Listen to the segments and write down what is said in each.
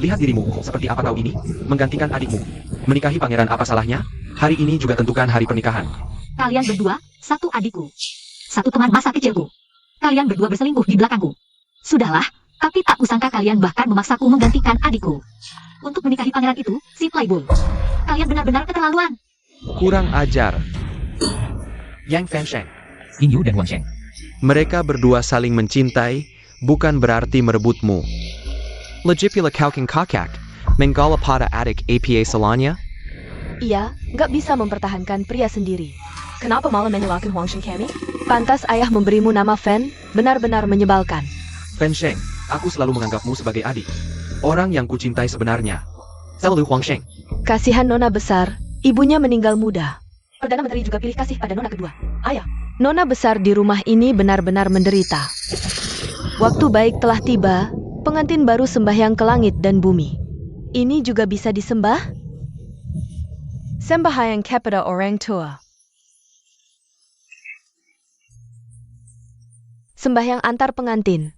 Lihat dirimu, seperti apa kau ini? Menggantikan adikmu. Menikahi pangeran apa salahnya? Hari ini juga tentukan hari pernikahan. Kalian berdua, satu adikku. Satu teman masa kecilku. Kalian berdua berselingkuh di belakangku. Sudahlah, tapi tak kusangka kalian bahkan memaksaku menggantikan adikku. Untuk menikahi pangeran itu, si playboy. Kalian benar-benar keterlaluan. Kurang ajar. Yang Fansheng. Ying Yu dan Wang Sheng. Mereka berdua saling mencintai, bukan berarti merebutmu. Legipula kauking kakak, menggala pada adik apa salahnya? Ia nggak bisa mempertahankan pria sendiri. Kenapa malah menyalahkan Huang Sheng kami? Pantas ayah memberimu nama Fan, benar-benar menyebalkan. Fansheng, aku selalu menganggapmu sebagai adik. Orang yang kucintai sebenarnya. Selalu Huang Sheng. Kasihan Nona besar, ibunya meninggal muda. Perdana Menteri juga pilih kasih pada Nona kedua. Ayah, Nona besar di rumah ini benar-benar menderita. Waktu baik telah tiba, pengantin baru sembahyang ke langit dan bumi. Ini juga bisa disembah? Sembahyang kepada orang tua. Sembahyang antar pengantin.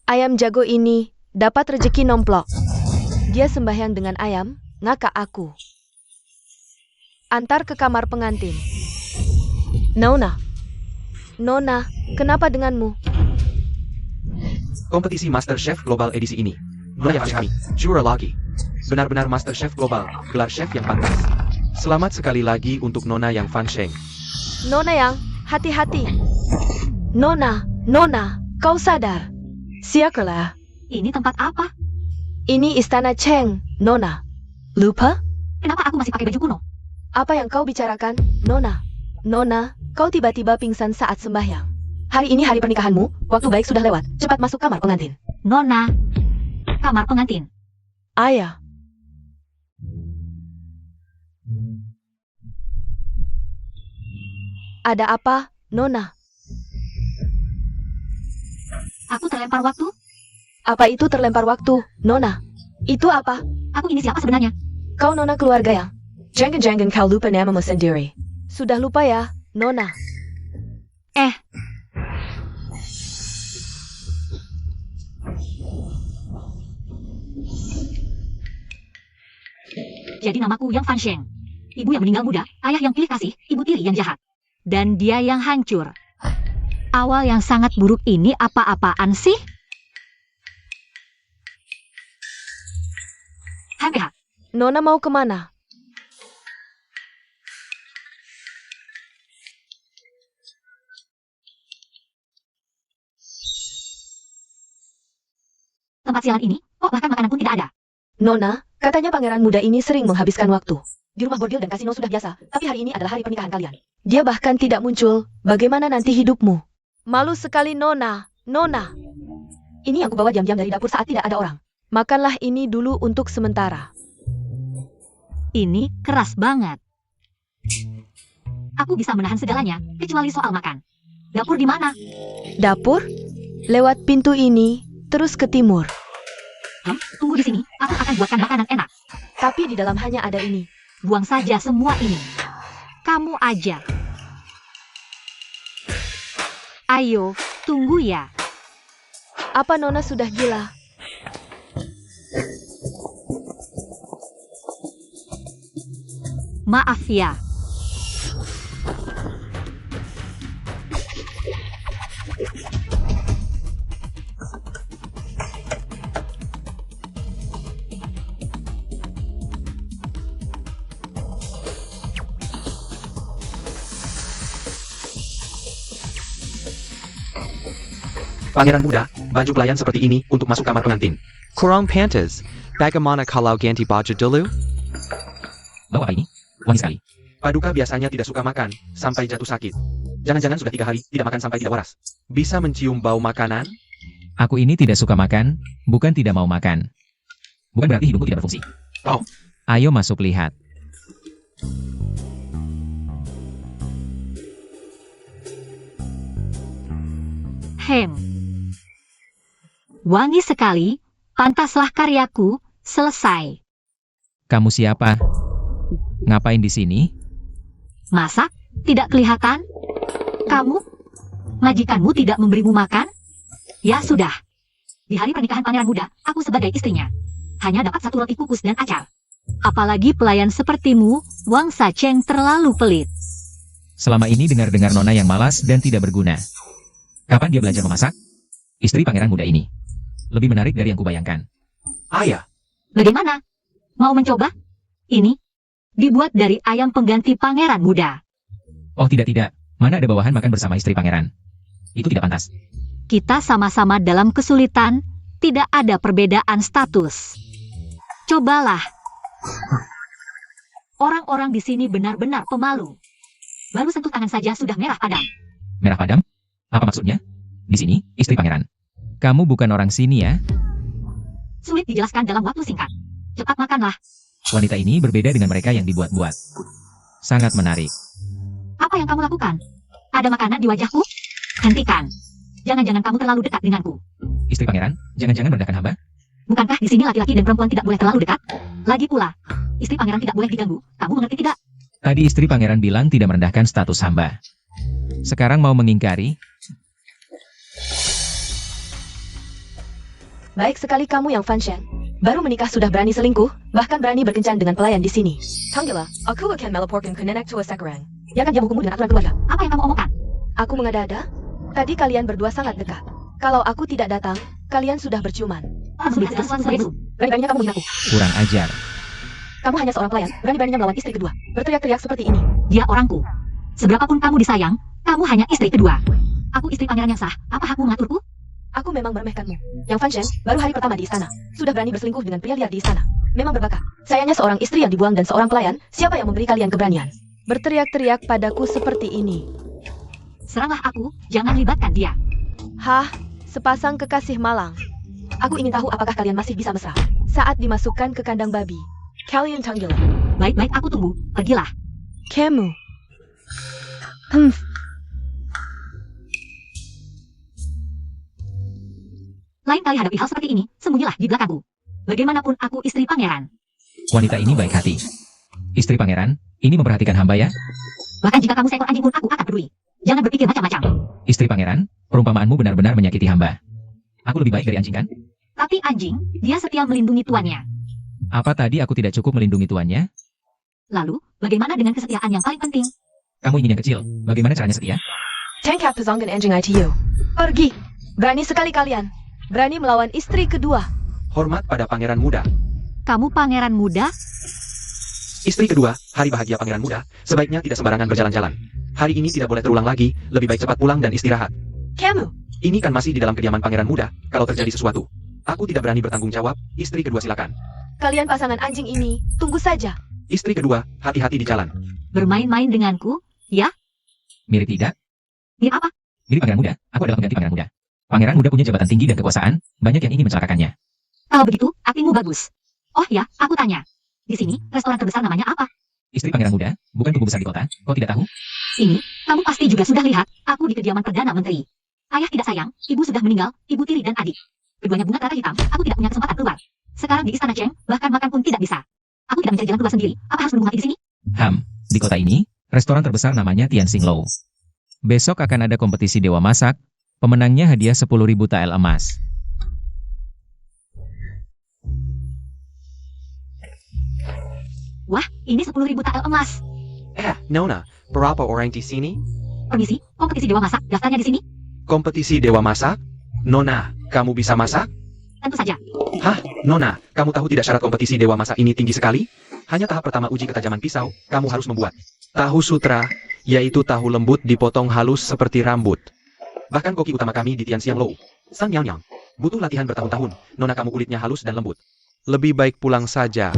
Ayam jago ini dapat rezeki nomplok. Dia sembahyang dengan ayam, ngakak aku. Antar ke kamar pengantin. Nona, kenapa denganmu? Kompetisi Master Chef Global edisi ini. Mulai hari kami, juror lagi. Benar-benar Master Chef Global, gelar chef yang pantas. Selamat sekali lagi untuk Nona yang Fansheng. Nona yang, hati-hati. Nona, kau sadar. Siakerlah. Ini tempat apa? Ini istana Cheng, Nona. Lupa? Kenapa aku masih pakai baju kuno? Apa yang kau bicarakan, Nona? Nona, kau tiba-tiba pingsan saat sembahyang. Hari ini hari pernikahanmu, waktu baik sudah lewat. Cepat masuk kamar pengantin. Nona, kamar pengantin. Ayah. Ada apa, Nona? Aku terlempar waktu? Apa itu terlempar waktu, Nona? Itu apa? Aku ini siapa sebenarnya? Kau Nona keluarga yang? Jangan kau lupa namamu sendiri. Sudah lupa ya, Nona. Jadi namaku Yang Fansheng. Ibu yang meninggal muda, ayah yang pilih kasih, ibu tiri yang jahat. Dan dia yang hancur. Awal yang sangat buruk ini apa-apaan sih? HPH. Nona mau kemana? Tempat sialan ini, kok bahkan makanan pun tidak ada. Nona, katanya pangeran muda ini sering menghabiskan waktu. Di rumah bordil dan kasino sudah biasa, tapi hari ini adalah hari pernikahan kalian. Dia bahkan tidak muncul. Bagaimana nanti hidupmu? Malu sekali Nona. Ini yang kubawa diam-diam dari dapur saat tidak ada orang. Makanlah ini dulu untuk sementara. Ini keras banget. Aku bisa menahan segalanya, kecuali soal makan. Dapur di mana? Dapur? Lewat pintu ini, terus ke timur. Tunggu di sini, aku akan buatkan makanan enak. Tapi di dalam hanya ada ini. Buang saja semua ini. Kamu aja. Ayo, tunggu ya. Apa Nona sudah gila? Maaf ya. Pangeran muda, baju pelayan seperti ini untuk masuk kamar pengantin. Kurang pantas. Bagaimana kalau ganti baju dulu? Bau apa ini? Wangi sekali. Paduka biasanya tidak suka makan, sampai jatuh sakit. Jangan-jangan sudah 3 hari tidak makan sampai tidak waras. Bisa mencium bau makanan? Aku ini tidak suka makan, bukan tidak mau makan. Bukan berarti hidupku tidak berfungsi. Oh, Ayo masuk lihat. Wangi sekali, pantaslah karyaku, selesai. Kamu siapa? Ngapain di sini? Masak? Tidak kelihatan? Kamu? Majikanmu tidak memberimu makan? Ya sudah. Di hari pernikahan pangeran muda, aku sebagai istrinya. hanya dapat satu roti kukus dan acar. Apalagi pelayan sepertimu, Wang Sacheng terlalu pelit. Selama ini dengar-dengar Nona yang malas dan tidak berguna. Kapan dia belajar memasak? Istri pangeran muda ini. Lebih menarik dari yang kubayangkan. Ayah, Bagaimana? Mau mencoba? Ini dibuat dari ayam pengganti pangeran muda. Oh tidak. Mana ada bawahan makan bersama istri pangeran? Itu tidak pantas. Kita sama-sama dalam kesulitan, tidak ada perbedaan status. Cobalah. Orang-orang di sini benar-benar pemalu. Baru sentuh tangan saja sudah merah padam. Merah padam? Apa maksudnya? Di sini, istri pangeran. Kamu bukan orang sini ya? Sulit dijelaskan dalam waktu singkat. Cepat makanlah. Wanita ini berbeda dengan mereka yang dibuat-buat. Sangat menarik. Apa yang kamu lakukan? Ada makanan di wajahku? Hentikan. Jangan-jangan kamu terlalu dekat denganku. Istri pangeran, jangan-jangan merendahkan hamba? Bukankah di sini laki-laki dan perempuan tidak boleh terlalu dekat? Lagi pula, istri pangeran tidak boleh diganggu. Kamu mengerti tidak? Tadi istri pangeran bilang tidak merendahkan status hamba. Sekarang mau mengingkari? Baik sekali kamu yang Fan Shen. Baru menikah sudah berani selingkuh, bahkan berani berkencan dengan pelayan di sini. Tanggila, aku akan melaporkan ke nenek tua sekarang. Biarkan dia menghukummu dengan aturan keluarga. Apa yang kamu omongkan? Aku mengada-ada. Tadi kalian berdua sangat dekat. Kalau aku tidak datang, kalian sudah berciuman. Berani-beraninya kamu menghina aku. Kurang ajar. Kamu hanya seorang pelayan, berani-beraninya melawan istri kedua. Berteriak-teriak seperti ini. Dia orangku. Seberapapun kamu disayang, kamu hanya istri kedua. Aku istri pangeran yang sah. Apa hakmu mengaturku? Aku memang meremehkanmu. Yang Fan Shen, baru hari pertama di istana. Sudah berani berselingkuh dengan pria liar di istana. Memang berbakat. Sayangnya seorang istri yang dibuang dan seorang pelayan, siapa yang memberi kalian keberanian? Berteriak-teriak padaku seperti ini. Seranglah aku, jangan libatkan dia. Hah, sepasang kekasih malang. Aku ingin tahu apakah kalian masih bisa mesra. Saat dimasukkan ke kandang babi. Kalian Tanggila. Baik-baik aku tunggu, pergilah. Kamu. Lain kali hadapi hal seperti ini, sembunyilah di belakangku. Bagaimanapun aku istri pangeran. Wanita ini baik hati. Istri pangeran, ini memperhatikan hamba ya? Bahkan jika kamu seekor anjing pun aku akan peduli. Jangan berpikir macam-macam. Istri pangeran, perumpamaanmu benar-benar menyakiti hamba. Aku lebih baik dari anjing kan? Tapi anjing, dia setia melindungi tuannya. Apa tadi aku tidak cukup melindungi tuannya? Lalu, bagaimana dengan kesetiaan yang paling penting? Kamu ingin yang kecil, bagaimana caranya setia? Tengkap pesonggan anjing ITU. Pergi. Berani sekali kalian. Berani melawan istri kedua. hormat pada pangeran muda. Kamu pangeran muda? Istri kedua, hari bahagia pangeran muda, sebaiknya tidak sembarangan berjalan-jalan. Hari ini tidak boleh terulang lagi, lebih baik cepat pulang dan istirahat. Kamu. Ini kan masih di dalam kediaman pangeran muda, kalau terjadi sesuatu. Aku tidak berani bertanggung jawab, istri kedua silakan. Kalian pasangan anjing ini, tunggu saja. Istri kedua, hati-hati di jalan. Bermain-main denganku? Ya? Mirip tidak? Mirip apa? Mirip pangeran muda, aku adalah pengganti pangeran muda. Pangeran muda punya jabatan tinggi dan kekuasaan, banyak yang ingin mencelakakannya. Kalau begitu, aktingmu bagus. Oh ya, aku tanya. Di sini, restoran terbesar namanya apa? Istri pangeran muda, bukan tubuh besar di kota, kau tidak tahu? Ini, kamu pasti juga sudah lihat, aku di kediaman Perdana Menteri. Ayah tidak sayang, ibu sudah meninggal, ibu tiri dan adik. Keduanya bunga kara hitam, aku tidak punya kesempatan keluar. Sekarang di Istana Cheng, bahkan makan pun tidak bisa. Aku tidak mencari jalan keluar sendiri, apa harus menunggu mati di sini? Di kota ini, restoran terbesar namanya Tianxing Lou. Besok akan ada kompetisi dewa masak, pemenangnya hadiah 10.000 tael emas. Wah, ini 10.000 tael emas. Nona, berapa orang di sini? Permisi, kompetisi dewa masak, daftarnya di sini? Kompetisi dewa masak? Nona, kamu bisa masak? Tentu saja. Hah, Nona, kamu tahu tidak syarat kompetisi dewa masak ini tinggi sekali? Hanya tahap pertama uji ketajaman pisau, kamu harus membuat tahu sutra, yaitu tahu lembut dipotong halus seperti rambut. Bahkan koki utama kami di Tianxiang Lou, Sang Yang Yang, butuh latihan bertahun-tahun. Nona kamu kulitnya halus dan lembut. Lebih baik pulang saja.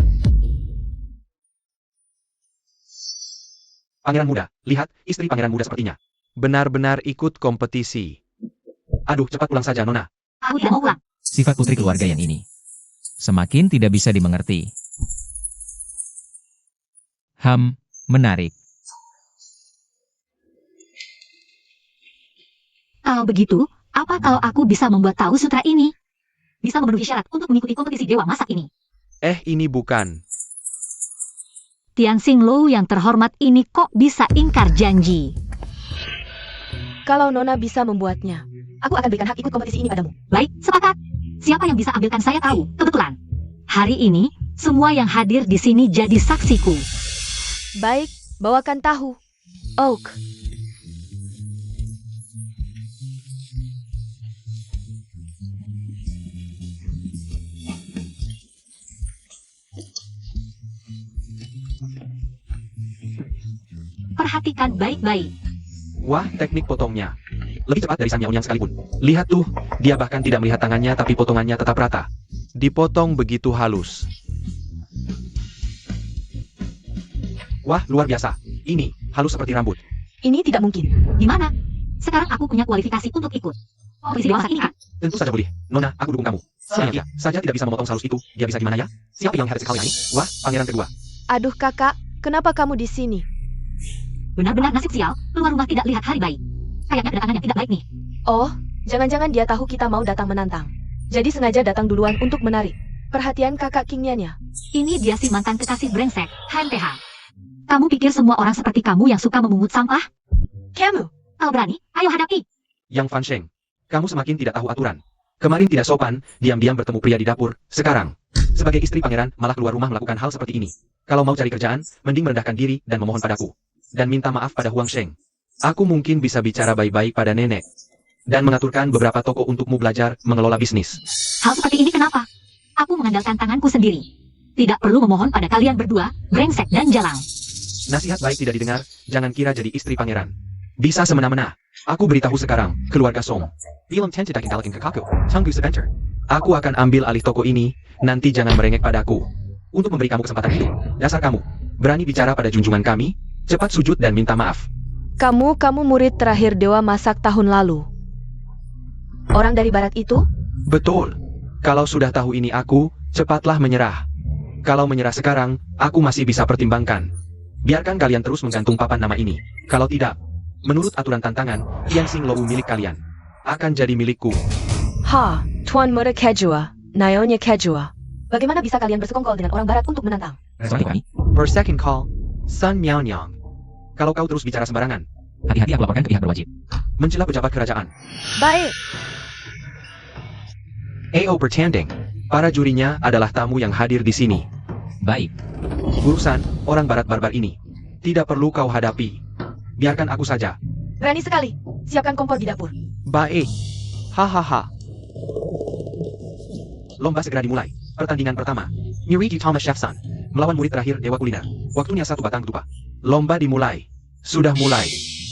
Pangeran muda, lihat, istri pangeran muda sepertinya. Benar-benar ikut kompetisi. Aduh, cepat pulang saja, Nona. Aku tidak mau pulang. Sifat putri keluarga yang ini semakin tidak bisa dimengerti. Menarik. Kalau begitu, apa kalau aku bisa membuat tahu sutra ini? Bisa memenuhi syarat untuk mengikuti kompetisi dewa masak ini. Ini bukan. Tianxing Lou yang terhormat ini kok bisa ingkar janji? Kalau Nona bisa membuatnya, aku akan berikan hak ikut kompetisi ini padamu. Baik, sepakat. Siapa yang bisa ambilkan saya tahu, kebetulan. Hari ini, semua yang hadir di sini jadi saksiku. Baik, bawakan tahu. Oak. Perhatikan baik-baik. Wah, teknik potongnya. Lebih cepat dari San Miao Yang sekalipun. Lihat tuh, dia bahkan tidak melihat tangannya tapi potongannya tetap rata. Dipotong begitu halus. Wah, luar biasa. Ini, halus seperti rambut. Ini tidak mungkin. Di mana? Sekarang aku punya kualifikasi untuk ikut. Kompetisi Dewa Masak ini kan? Tentu saja boleh. Nona, aku dukung kamu. Hanya dia saja tidak bisa memotong halus itu. Dia bisa gimana ya? Siapa yang hebat sekali ini? Wah, pangeran kedua. Aduh kakak, kenapa kamu di sini? Benar-benar nasib sial, keluar rumah tidak lihat hari baik. Kayaknya kedatangan yang tidak baik nih. Oh, jangan-jangan dia tahu kita mau datang menantang. Jadi sengaja datang duluan untuk menarik perhatian kakak Kingnya. Ini dia si mantan kekasih brengsek, HMTH. Kamu pikir semua orang seperti kamu yang suka memungut sampah? Kamu? Kalau berani, ayo hadapi. Yang Fan Sheng, kamu semakin tidak tahu aturan. Kemarin tidak sopan, diam-diam bertemu pria di dapur. Sekarang, sebagai istri pangeran, malah keluar rumah melakukan hal seperti ini. Kalau mau cari kerjaan, mending merendahkan diri dan memohon padaku. Dan minta maaf pada Huang Sheng. Aku mungkin bisa bicara baik-baik pada nenek. Dan mengaturkan beberapa toko untukmu belajar mengelola bisnis. Hal seperti ini kenapa? Aku mengandalkan tanganku sendiri. Tidak perlu memohon pada kalian berdua, brengsek dan jalang. Nasihat baik tidak didengar, jangan kira jadi istri pangeran. Bisa semena-mena. Aku beritahu sekarang, keluarga Song. Film tentu dakin dalakin kekaku, tangguh sebentar. Aku akan ambil alih toko ini, nanti jangan merengek padaku. Untuk memberi kamu kesempatan hidup, dasar kamu. Berani bicara pada junjungan kami, cepat sujud dan minta maaf. Kamu murid terakhir Dewa Masak tahun lalu. Orang dari barat itu? Betul. Kalau sudah tahu ini aku, cepatlah menyerah. Kalau menyerah sekarang, aku masih bisa pertimbangkan. Biarkan kalian terus menggantung papan nama ini. Kalau tidak, menurut aturan tantangan, Tian Xing Lou milik kalian akan jadi milikku. Ha, Tuan Muda Kejua, Naonya Kejua. Bagaimana bisa kalian bersekongkol dengan orang barat untuk menantang? Respon kami. Per second call, Sun Miao Nyang. Kalau kau terus bicara sembarangan, Hati-hati aku laporkan ke pihak berwajib. mencela pejabat kerajaan. Baik, AO bertanding. Para jurinya adalah tamu yang hadir di sini. Baik. Urusan orang barat barbar ini tidak perlu kau hadapi. Biarkan aku saja. berani sekali. Siapkan kompor di dapur. Baik. Hahaha. Lomba segera dimulai. Pertandingan pertama. Nyuri Thomas Chefsan melawan murid terakhir Dewa Kuliner. Waktunya 1 batang ketupat. Lomba dimulai. Sudah mulai.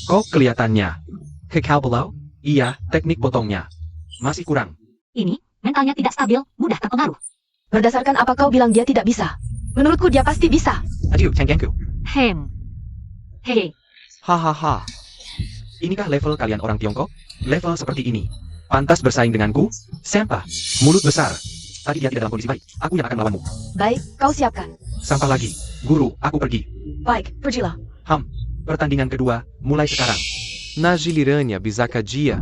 Kok kelihatannya? Kekal belau? Iya, teknik potongnya masih kurang. Ini, mentalnya tidak stabil, mudah terpengaruh. Berdasarkan apa kau bilang dia tidak bisa? Menurutku dia pasti bisa. Adieu, Tengenku. Hehe. Hahaha. Inikah level kalian orang Tiongkok? Level seperti ini. Pantas bersaing denganku? Sampah. Mulut besar. Tadi dia tidak dalam kondisi baik. Aku yang akan melawanmu. Baik, kau siapkan. Sampah lagi. Guru, aku pergi. Baik, pergilah. Pertandingan kedua, mulai sekarang. Najilirannya bisakah dia?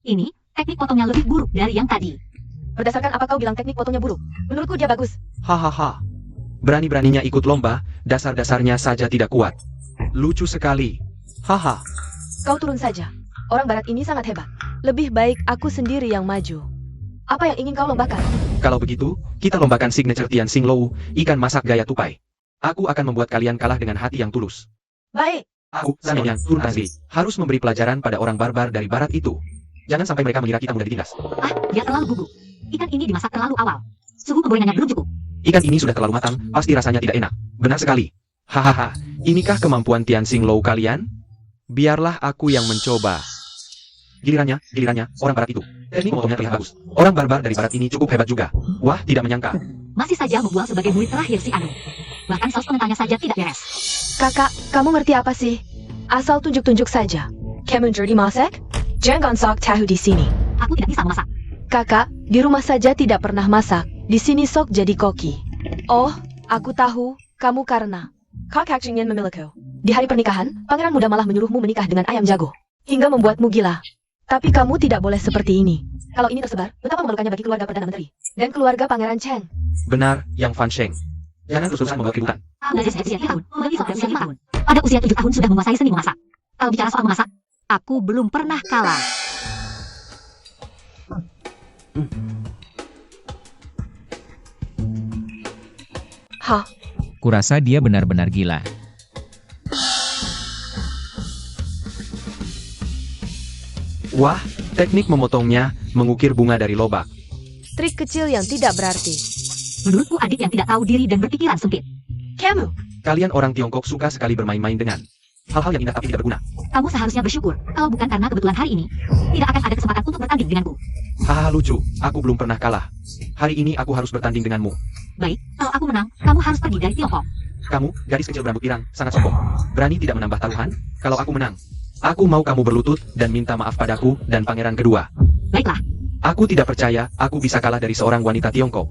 Ini, teknik potongnya lebih buruk dari yang tadi. Berdasarkan apa kau bilang teknik potongnya buruk? Menurutku dia bagus. Hahaha. Berani-beraninya ikut lomba, dasar-dasarnya saja tidak kuat. Lucu sekali. Haha. Kau turun saja. Orang barat ini sangat hebat. Lebih baik aku sendiri yang maju. Apa yang ingin kau lombakan? Kalau begitu, kita lombakan signature Tian Xing Lou, ikan masak gaya tupai. Aku akan membuat kalian kalah dengan hati yang tulus. Baik. Aku, San yang turun asli, harus memberi pelajaran pada orang barbar dari barat itu. Jangan sampai mereka mengira kita mudah ditindas. Dia terlalu gugup. Ikan ini dimasak terlalu awal. Suhu penggorengannya belum cukup. Ikan ini sudah terlalu matang, pasti rasanya tidak enak. Benar sekali. Hahaha, inikah kemampuan Tian Xing Lou kalian? Biarlah aku yang mencoba. Gilirannya, orang barat itu. Teknik memotongnya terlihat bagus. Orang barbar dari barat ini cukup hebat juga. Wah, tidak menyangka. Masih saja membual sebagai murid terakhir si Anu. Bahkan saus pengentalnya saja tidak beres. Kakak, kamu ngerti apa sih? Asal tunjuk-tunjuk saja. Kamu jadi masak? Jangan sok tahu di sini. Aku tidak bisa memasak. Kakak, di rumah saja tidak pernah masak. Di sini sok jadi koki. Oh, aku tahu. Kamu karena kakak ingin memilikiku. Di hari pernikahan, pangeran muda malah menyuruhmu menikah dengan ayam jago. Hingga membuatmu gila. Tapi kamu tidak boleh seperti ini. Kalau ini tersebar, betapa memalukannya bagi keluarga Perdana Menteri. Dan keluarga Pangeran Cheng. Benar, yang Fan Sheng. Jangan terus-terusan membawa keributan. Dari usia 3 tahun, lebih sampai usia 5 tahun. Pada usia 7 tahun sudah menguasai seni memasak. Kalau bicara soal memasak, aku belum pernah kalah. Hah? Kurasa dia benar-benar gila. Wah, teknik memotongnya mengukir bunga dari lobak. Trik kecil yang tidak berarti. Menurutku adik yang tidak tahu diri dan berpikiran sempit. Kamu, Kalian orang Tiongkok suka sekali bermain-main dengan hal-hal yang indah tapi tidak berguna. Kamu seharusnya bersyukur. Kalau bukan karena kebetulan hari ini, tidak akan ada kesempatan untuk bertanding denganku. Hahaha lucu, aku belum pernah kalah. Hari ini aku harus bertanding denganmu. Baik, kalau aku menang, kamu harus pergi dari Tiongkok. Kamu, gadis kecil berambut pirang, sangat sombong. Berani tidak menambah taruhan? Kalau aku menang, aku mau kamu berlutut dan minta maaf padaku dan pangeran kedua. Baiklah, Aku tidak percaya aku bisa kalah dari seorang wanita Tiongkok.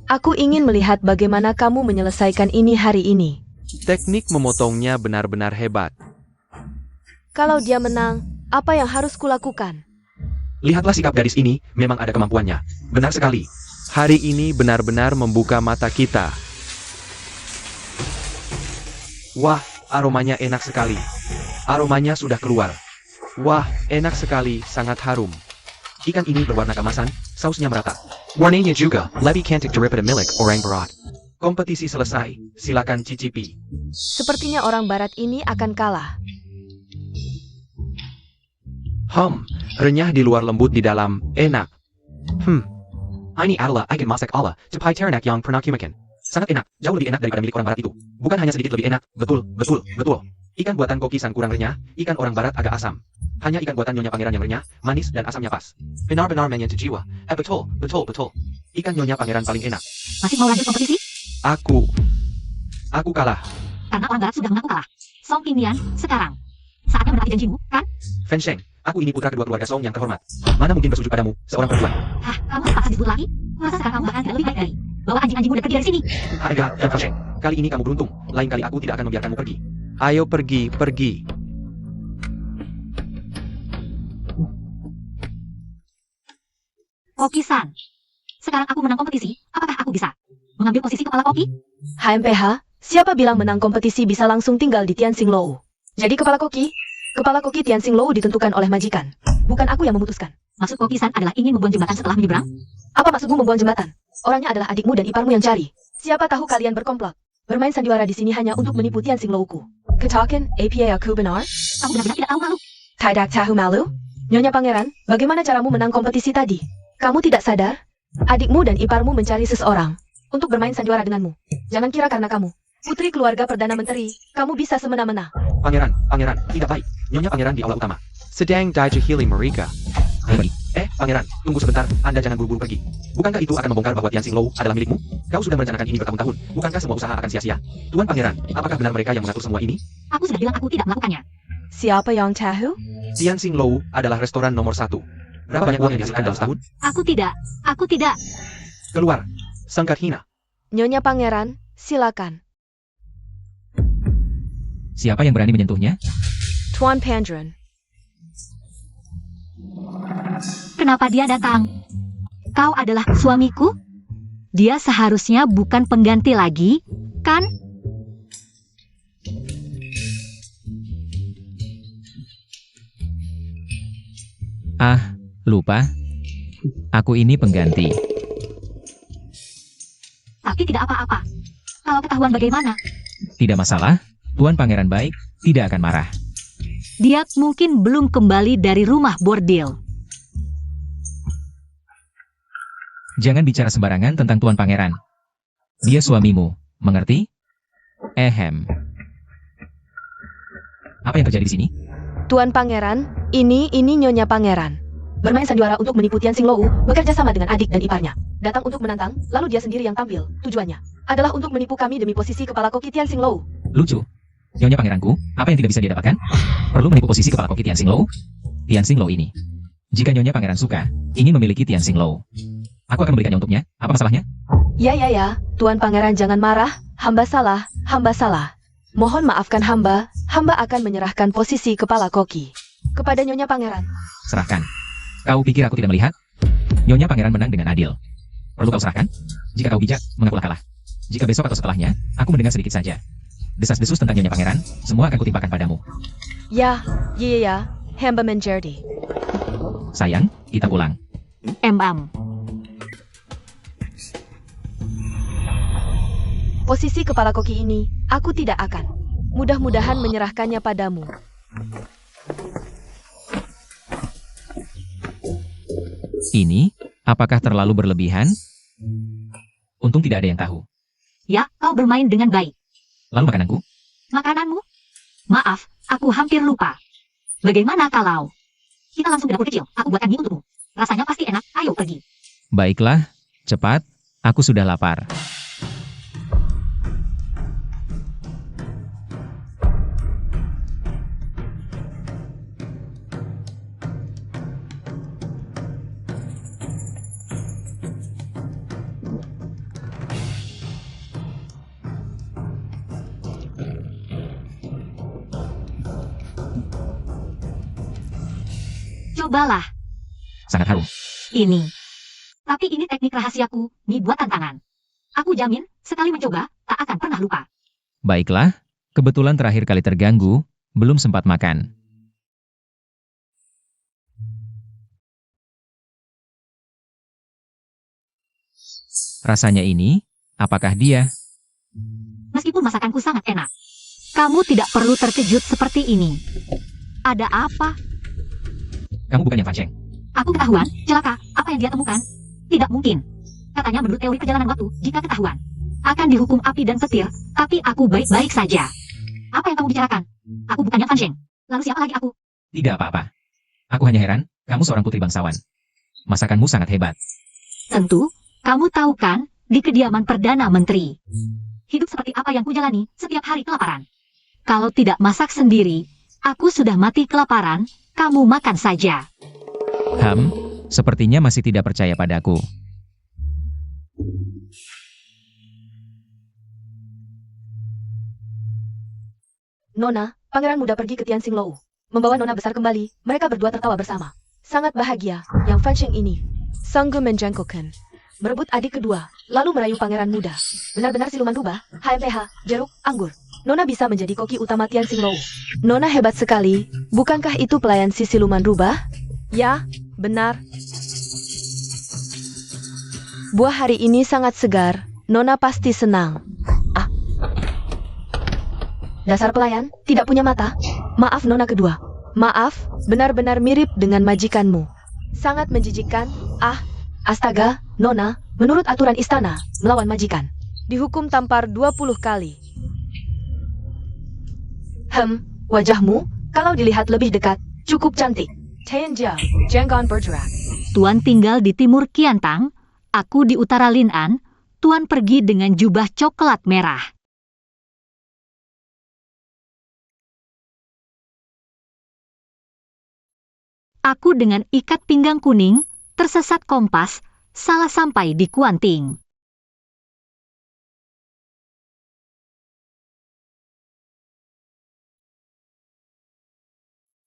aku ingin melihat bagaimana kamu menyelesaikan ini hari ini. Teknik memotongnya benar-benar hebat. Kalau dia menang, apa yang harus kulakukan? Lihatlah sikap gadis ini, memang ada kemampuannya. Benar sekali. Hari ini benar-benar membuka mata kita. Wah, aromanya enak sekali. Aromanya sudah keluar. Wah, enak sekali, sangat harum. Ikan ini berwarna keemasan, sausnya merata. Warnanya juga lebih cantik daripada milik orang barat. Kompetisi selesai, silakan cicipi. Sepertinya orang barat ini akan kalah. Renyah di luar lembut di dalam, enak. Ini adalah ikan masak ala cepai teranak yang pernah kumakan. Sangat enak, jauh lebih enak daripada milik orang barat itu. Bukan hanya sedikit lebih enak, betul. Ikan buatan Koki San kurang renyah, ikan orang barat agak asam. Hanya ikan buatan Nyonya Pangeran yang renyah, manis dan asamnya pas. Benar-benar menyentuh jiwa. Betul. Ikan Nyonya Pangeran paling enak. masih mau lanjut kompetisi? Aku kalah. Karena orang barat sudah mengaku kalah. Song Qinyan, sekarang. Saatnya menepati janjimu, kan? Fen Sheng, aku ini putra kedua keluarga Song yang terhormat. Mana mungkin bersujud padamu, seorang perempuan. Hah, kamu terpaksa disebut lagi? Kurasa sekarang kamu bahkan tidak lebih baik dari. Bawa anjing-anjingmu dan pergi dari sini. Enggak, Fen Sheng. Kali ini kamu beruntung. Lain kali aku tidak akan membiarkanmu pergi. Ayo pergi. Koki-san. Sekarang aku menang kompetisi, apakah aku bisa mengambil posisi kepala koki? HMPH, siapa bilang menang kompetisi bisa langsung tinggal di Tianxing Lou? Jadi kepala koki Tianxing Lou ditentukan oleh majikan. Bukan aku yang memutuskan. Maksud Koki-san adalah ingin membuang jembatan setelah menyeberang? Apa maksudmu membuang jembatan? Orangnya adalah adikmu dan iparmu yang cari. Siapa tahu kalian berkomplot. Bermain sandiwara di sini hanya untuk menipu Tianxing Lou-ku. Ketahuan, APA aku benar? Kamu benar-benar tidak tahu malu. Tidak tahu malu? Nyonya Pangeran, bagaimana caramu menang kompetisi tadi? Kamu tidak sadar? Adikmu dan iparmu mencari seseorang untuk bermain sandiwara denganmu. Jangan kira karena kamu putri keluarga Perdana Menteri, kamu bisa semena-mena. Pangeran, tidak baik. Nyonya Pangeran di aula utama. Sedang dijahili mereka. Pangeran, tunggu sebentar. Anda jangan buru-buru pergi. Bukankah itu akan membongkar bahwa Tianxing Lou adalah milikmu? Kau sudah merencanakan ini bertahun-tahun. Bukankah semua usaha akan sia-sia? Tuan Pangeran, apakah benar mereka yang mengatur semua ini? Aku sudah bilang aku tidak melakukannya. Siapa yang tahu? Tianxing Lou adalah restoran nomor 1. Berapa banyak uang yang dihasilkan dalam setahun? Aku tidak. Keluar. Sangkat hina. Nyonya Pangeran, silakan. Siapa yang berani menyentuhnya? Tuan Pandren. Kenapa dia datang? Kau adalah suamiku? Dia seharusnya bukan pengganti lagi, kan? Lupa. Aku ini pengganti. Tapi tidak apa-apa. Kalau ketahuan bagaimana? Tidak masalah. Tuan Pangeran baik, tidak akan marah. Dia mungkin belum kembali dari rumah bordil. Jangan bicara sembarangan tentang Tuan Pangeran. Dia suamimu, mengerti? Apa yang terjadi di sini? Tuan Pangeran, ini Nyonya Pangeran. Bermain sandiwara untuk menipu Tianxing Lou, bekerja sama dengan adik dan iparnya. Datang untuk menantang, lalu dia sendiri yang tampil. Tujuannya adalah untuk menipu kami demi posisi kepala koki Tianxing Lou. Lucu. Nyonya Pangeranku, apa yang tidak bisa dia dapatkan? Perlu menipu posisi kepala koki Tianxing Lou? Tianxing Lou ini. Jika Nyonya Pangeran suka, ingin memiliki Tianxing Lou, aku akan memberikannya untuknya. Apa masalahnya? Ya. Tuan Pangeran jangan marah. Hamba salah. Mohon maafkan hamba akan menyerahkan posisi kepala koki kepada Nyonya Pangeran. Serahkan. Kau pikir aku tidak melihat? Nyonya Pangeran menang dengan adil. Perlu kau serahkan? Jika kau bijak, mengakulah kalah. Jika besok atau setelahnya, aku mendengar sedikit saja desas-desus tentang Nyonya Pangeran, semua akan kutimpakan padamu. Ya. Hamba menjadi. Sayang, kita pulang. Posisi kepala koki ini, aku tidak akan. Mudah-mudahan menyerahkannya padamu. Ini, apakah terlalu berlebihan? Untung tidak ada yang tahu. Ya, kau bermain dengan baik. Lalu makananku? Makananmu? Maaf, aku hampir lupa. Bagaimana kalau kita langsung ke dapur kecil? Aku buatkan mie untukmu. Rasanya pasti enak. Ayo pergi. Baiklah, cepat. Aku sudah lapar. Cobalah Sangat harum. ini. Tapi ini teknik rahasiaku, mie buatan tangan. Aku jamin, sekali mencoba, tak akan pernah lupa. Baiklah, kebetulan terakhir kali terganggu, belum sempat makan. Rasanya ini, apakah dia? Meskipun masakanku sangat enak. Kamu tidak perlu terkejut seperti ini. Ada apa? Kamu bukan yang Fan Sheng. Aku ketahuan, celaka, apa yang dia temukan? Tidak mungkin. Katanya menurut teori perjalanan waktu, jika ketahuan, akan dihukum api dan petir, tapi aku baik-baik saja. Apa yang kamu bicarakan? Aku bukannya Fan Sheng. Lalu siapa lagi aku? Tidak apa-apa. Aku hanya heran, kamu seorang putri bangsawan. Masakanmu sangat hebat. Tentu, kamu tahu kan, di kediaman Perdana Menteri. Hidup seperti apa yang kujalani, setiap hari kelaparan. Kalau tidak masak sendiri, aku sudah mati kelaparan, kamu makan saja. Sepertinya masih tidak percaya padaku. Nona, pangeran muda pergi ke Tianxing Lou. Membawa nona besar kembali, mereka berdua tertawa bersama. Sangat bahagia, yang Fan Sheng ini sanggup menjangkaukan. Merebut adik kedua, lalu merayu pangeran muda. Benar-benar siluman rubah, HMPH, jeruk, anggur. Nona bisa menjadi koki utama Tianxing Lou. Nona hebat sekali, bukankah itu pelayan si siluman rubah? Ya, benar. Buah hari ini sangat segar, Nona pasti senang. Ah. Dasar pelayan, tidak punya mata. Maaf Nona kedua. Maaf, benar-benar mirip dengan majikanmu. Sangat menjijikkan. Ah, astaga, Nona, menurut aturan istana, melawan majikan dihukum tampar 20 kali. Wajahmu, kalau dilihat lebih dekat, cukup cantik. Tianjia, jangan bergerak. Tuan tinggal di timur Qiantang, aku di utara Lin'an, Tuan pergi dengan jubah coklat merah. Aku dengan ikat pinggang kuning, tersesat kompas, salah sampai di Kuanting.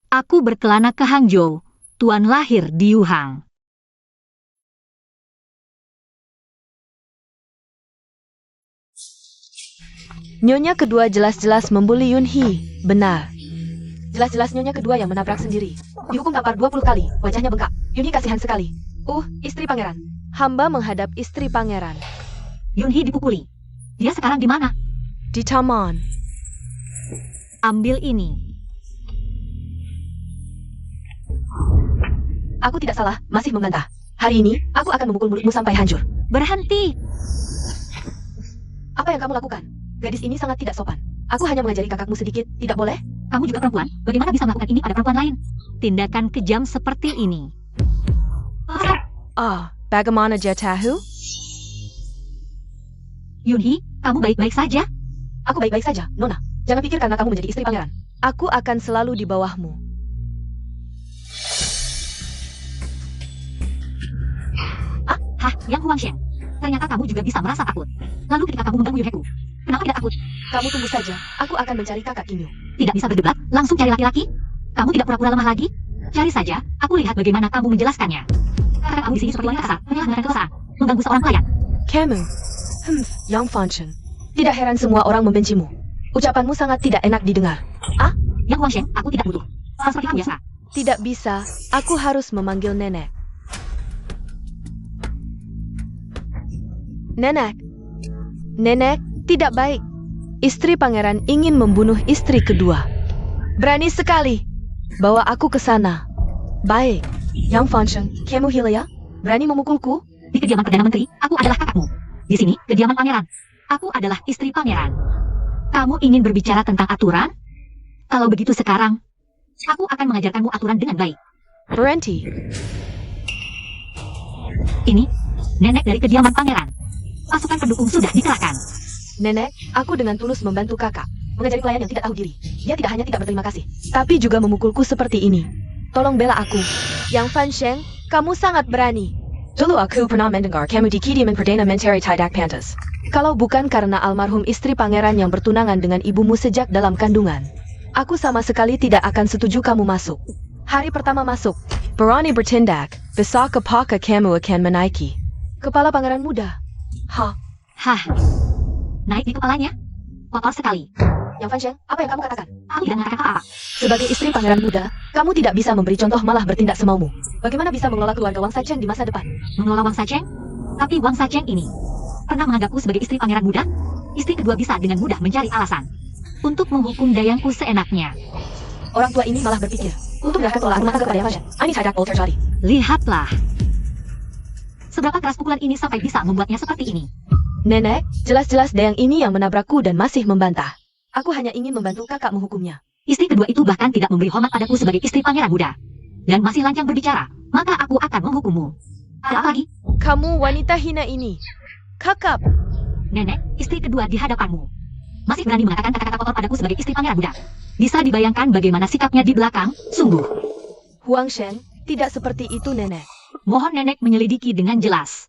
Aku berkelana ke Hangzhou, Tuan lahir di Yuhang. Nyonya kedua jelas-jelas membuli Yunhee, benar. Jelas-jelas nyonya kedua yang menabrak sendiri. Dihukum tampar 20 kali, wajahnya bengkak. Yunhee kasihan sekali. Istri pangeran. Hamba menghadap istri pangeran. Yunhee dipukuli. Dia sekarang di mana? Di taman. Ambil ini. Aku tidak salah, masih membantah. Hari ini, aku akan memukul mulutmu sampai hancur. Berhenti! Apa yang kamu lakukan? Gadis ini sangat tidak sopan. Aku hanya mengajari kakakmu sedikit, tidak boleh? Kamu juga perempuan, bagaimana bisa melakukan ini pada perempuan lain? Tindakan kejam seperti ini. Bagaimana dia tahu? Yunhee, kamu baik-baik saja? Aku baik-baik saja, Nona. Jangan pikir karena kamu menjadi istri pangeran. Aku akan selalu di bawahmu. Yang Huangsheng. Ternyata kamu juga bisa merasa takut. Lalu ketika kamu mengganggu Yuheku, kenapa tidak takut? Kamu tunggu saja, aku akan mencari kakak Kinyo. Tidak bisa berdebat, langsung cari laki-laki? Kamu tidak pura-pura lemah lagi? Cari saja, aku lihat bagaimana kamu menjelaskannya. Karena kamu di sini seperti wanita kasar, menyalahgunakan kekuasaan, mengganggu seorang pelayan. Kamu, Yang Fan Sheng. Tidak heran semua orang membencimu. Ucapanmu sangat tidak enak didengar. Yang Huangsheng, aku tidak butuh. Sama seperti kamu biasa. Tidak bisa, aku harus memanggil nenek. Nenek. Nenek, Tidak baik. Istri pangeran ingin membunuh istri kedua. Berani sekali. Bawa aku ke sana. Baik. Yang Fansheng, kamu gila ya? Berani memukulku? Di kediaman Perdana Menteri, aku adalah kakakmu. Di sini, kediaman pangeran. Aku adalah istri pangeran. Kamu ingin berbicara tentang aturan? Kalau begitu sekarang, aku akan mengajarkanmu aturan dengan baik. Berhenti. Ini, nenek dari kediaman pangeran. Pasukan pendukung sudah dikerahkan. Nenek, aku dengan tulus membantu kakak mengajari pelayan yang tidak tahu diri. Dia tidak hanya tidak berterima kasih, tapi juga memukulku seperti ini. Tolong bela aku. Yang Fansheng, kamu sangat berani. Dulu aku pernah mendengar kamu di kediaman Perdana Menteri Tidak Pantas. Kalau bukan karena almarhum istri pangeran yang bertunangan dengan ibumu sejak dalam kandungan, aku sama sekali tidak akan setuju kamu masuk. Hari pertama masuk, berani bertindak, besar kepala kamu akan menaiki kepala pangeran muda. Hah? Hah? Naik di kepalanya? Kotor sekali. Yang Fansheng, apa yang kamu katakan? Aku tidak mengatakan apa-apa. Sebagai istri pangeran muda, kamu tidak bisa memberi contoh malah bertindak semaumu. Bagaimana bisa mengelola keluarga Wang Sacheng di masa depan? Mengelola Wang Sacheng? Tapi Wang Sacheng ini pernah menganggapku sebagai istri pangeran muda? Istri kedua bisa dengan mudah mencari alasan untuk menghukum dayangku seenaknya. Orang tua ini malah berpikir untuk menyerahkan pengelolaan rumah tangga kepada Yang Fansheng. Ini tidak boleh terjadi. Lihatlah. Seberapa keras pukulan ini sampai bisa membuatnya seperti ini. Nenek, jelas-jelas Dayang ini yang menabrakku dan masih membantah. Aku hanya ingin membantu kakak menghukumnya. Istri kedua itu bahkan tidak memberi hormat padaku sebagai istri pangeran muda. Dan masih lancang berbicara, maka aku akan menghukummu. Ada apa lagi? Kamu wanita hina ini. Kakak, Nenek, istri kedua di hadapanmu. Masih berani mengatakan kata-kata kotor padaku sebagai istri pangeran muda. Bisa dibayangkan bagaimana sikapnya di belakang, sungguh. Huang Shen, tidak seperti itu nenek. Mohon nenek menyelidiki dengan jelas.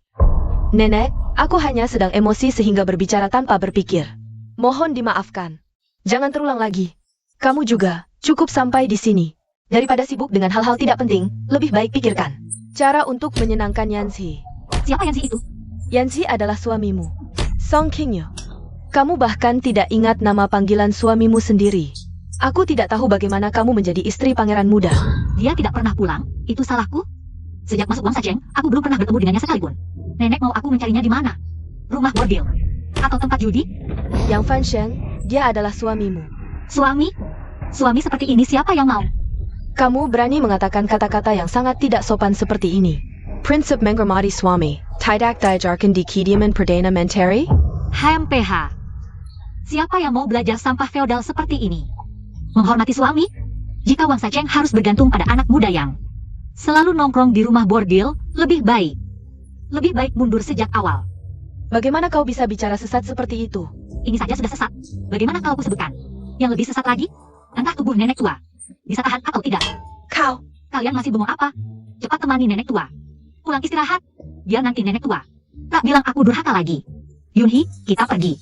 Nenek, aku hanya sedang emosi sehingga berbicara tanpa berpikir. Mohon dimaafkan. Jangan terulang lagi. Kamu juga, cukup sampai di sini. Daripada sibuk dengan hal-hal tidak penting, lebih baik pikirkan cara untuk menyenangkan Yanzi. Siapa Yanzi itu? Yanzi adalah suamimu, Song Qingyu. Kamu bahkan tidak ingat nama panggilan suamimu sendiri. Aku tidak tahu bagaimana kamu menjadi istri pangeran muda. Dia tidak pernah pulang, itu salahku? Sejak masuk Wang Sacheng, aku belum pernah bertemu dengannya sekalipun. Nenek mau aku mencarinya di mana? Rumah bordil? Atau tempat judi? Yang Fansheng, dia adalah suamimu. Suami? Suami seperti ini siapa yang mau? Kamu berani mengatakan kata-kata yang sangat tidak sopan seperti ini. Prinsip menghormati suami, tidak diajarkan di kediaman Perdana Menteri? HMPH. Siapa yang mau belajar sampah feodal seperti ini? Menghormati suami? Jika Wang Sacheng harus bergantung pada anak muda yang selalu nongkrong di rumah bordil, lebih baik. Lebih baik mundur sejak awal. Bagaimana kau bisa bicara sesat seperti itu? Ini saja sudah sesat. Bagaimana kalau aku sebutkan? Yang lebih sesat lagi? Entah tubuh nenek tua. Bisa tahan atau tidak? Kau! Kalian masih bengong apa? Cepat temani nenek tua. Pulang istirahat. Biar nanti nenek tua tak bilang aku durhaka lagi. Yunhee, kita pergi.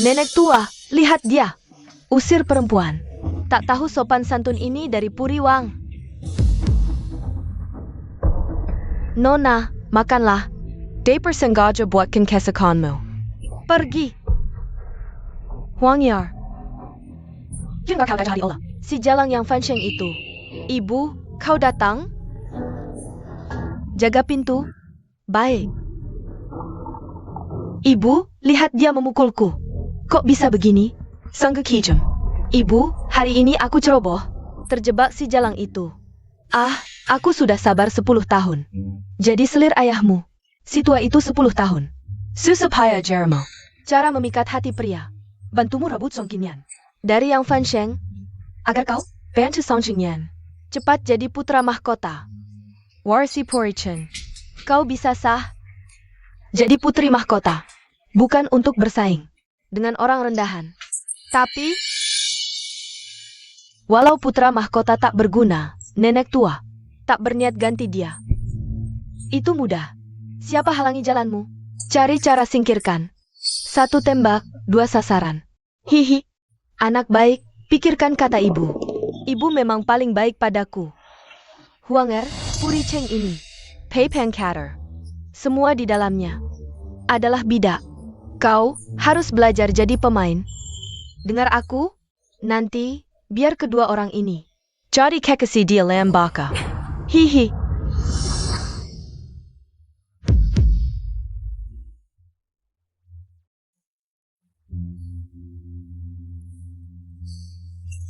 Nenek tua, lihat dia. Usir perempuan. Tak tahu sopan santun ini dari Puri Wang. Nona, makanlah. Dia bersengaja buatkan kesukaanmu. Pergi. Huang Yar. Jangan kau cari olah. Si Jalang Yang Fansheng itu. Ibu, kau datang? Jaga pintu. Baik. Ibu, lihat dia memukulku. Kok bisa begini? Sang kekijem. Ibu, hari ini aku ceroboh. Terjebak si Jalang itu. Ah, aku sudah sabar 10 tahun. Jadi selir ayahmu. Si tua itu 10 tahun. Susupaya Jeremo. Cara memikat hati pria. Bantumu rebut Song Qingyan. Dari Yang Fansheng. Agar kau, bantu Song Qingyan. Cepat jadi putra mahkota. Warsi Porichen. Kau bisa sah. Jadi putri mahkota. Bukan untuk bersaing dengan orang rendahan. Tapi, walau putra mahkota tak berguna, nenek tua tak berniat ganti dia. Itu mudah. Siapa halangi jalanmu? Cari cara singkirkan. 1 tembak, 2 sasaran. Hihi. Anak baik, pikirkan kata ibu. Ibu memang paling baik padaku. Huanger, Puri Cheng ini. Pei Peng Cater. Semua di dalamnya adalah bidak. Kau harus belajar jadi pemain. Dengar aku? Nanti, biar kedua orang ini cari kekasih dia lembaka. Hihi.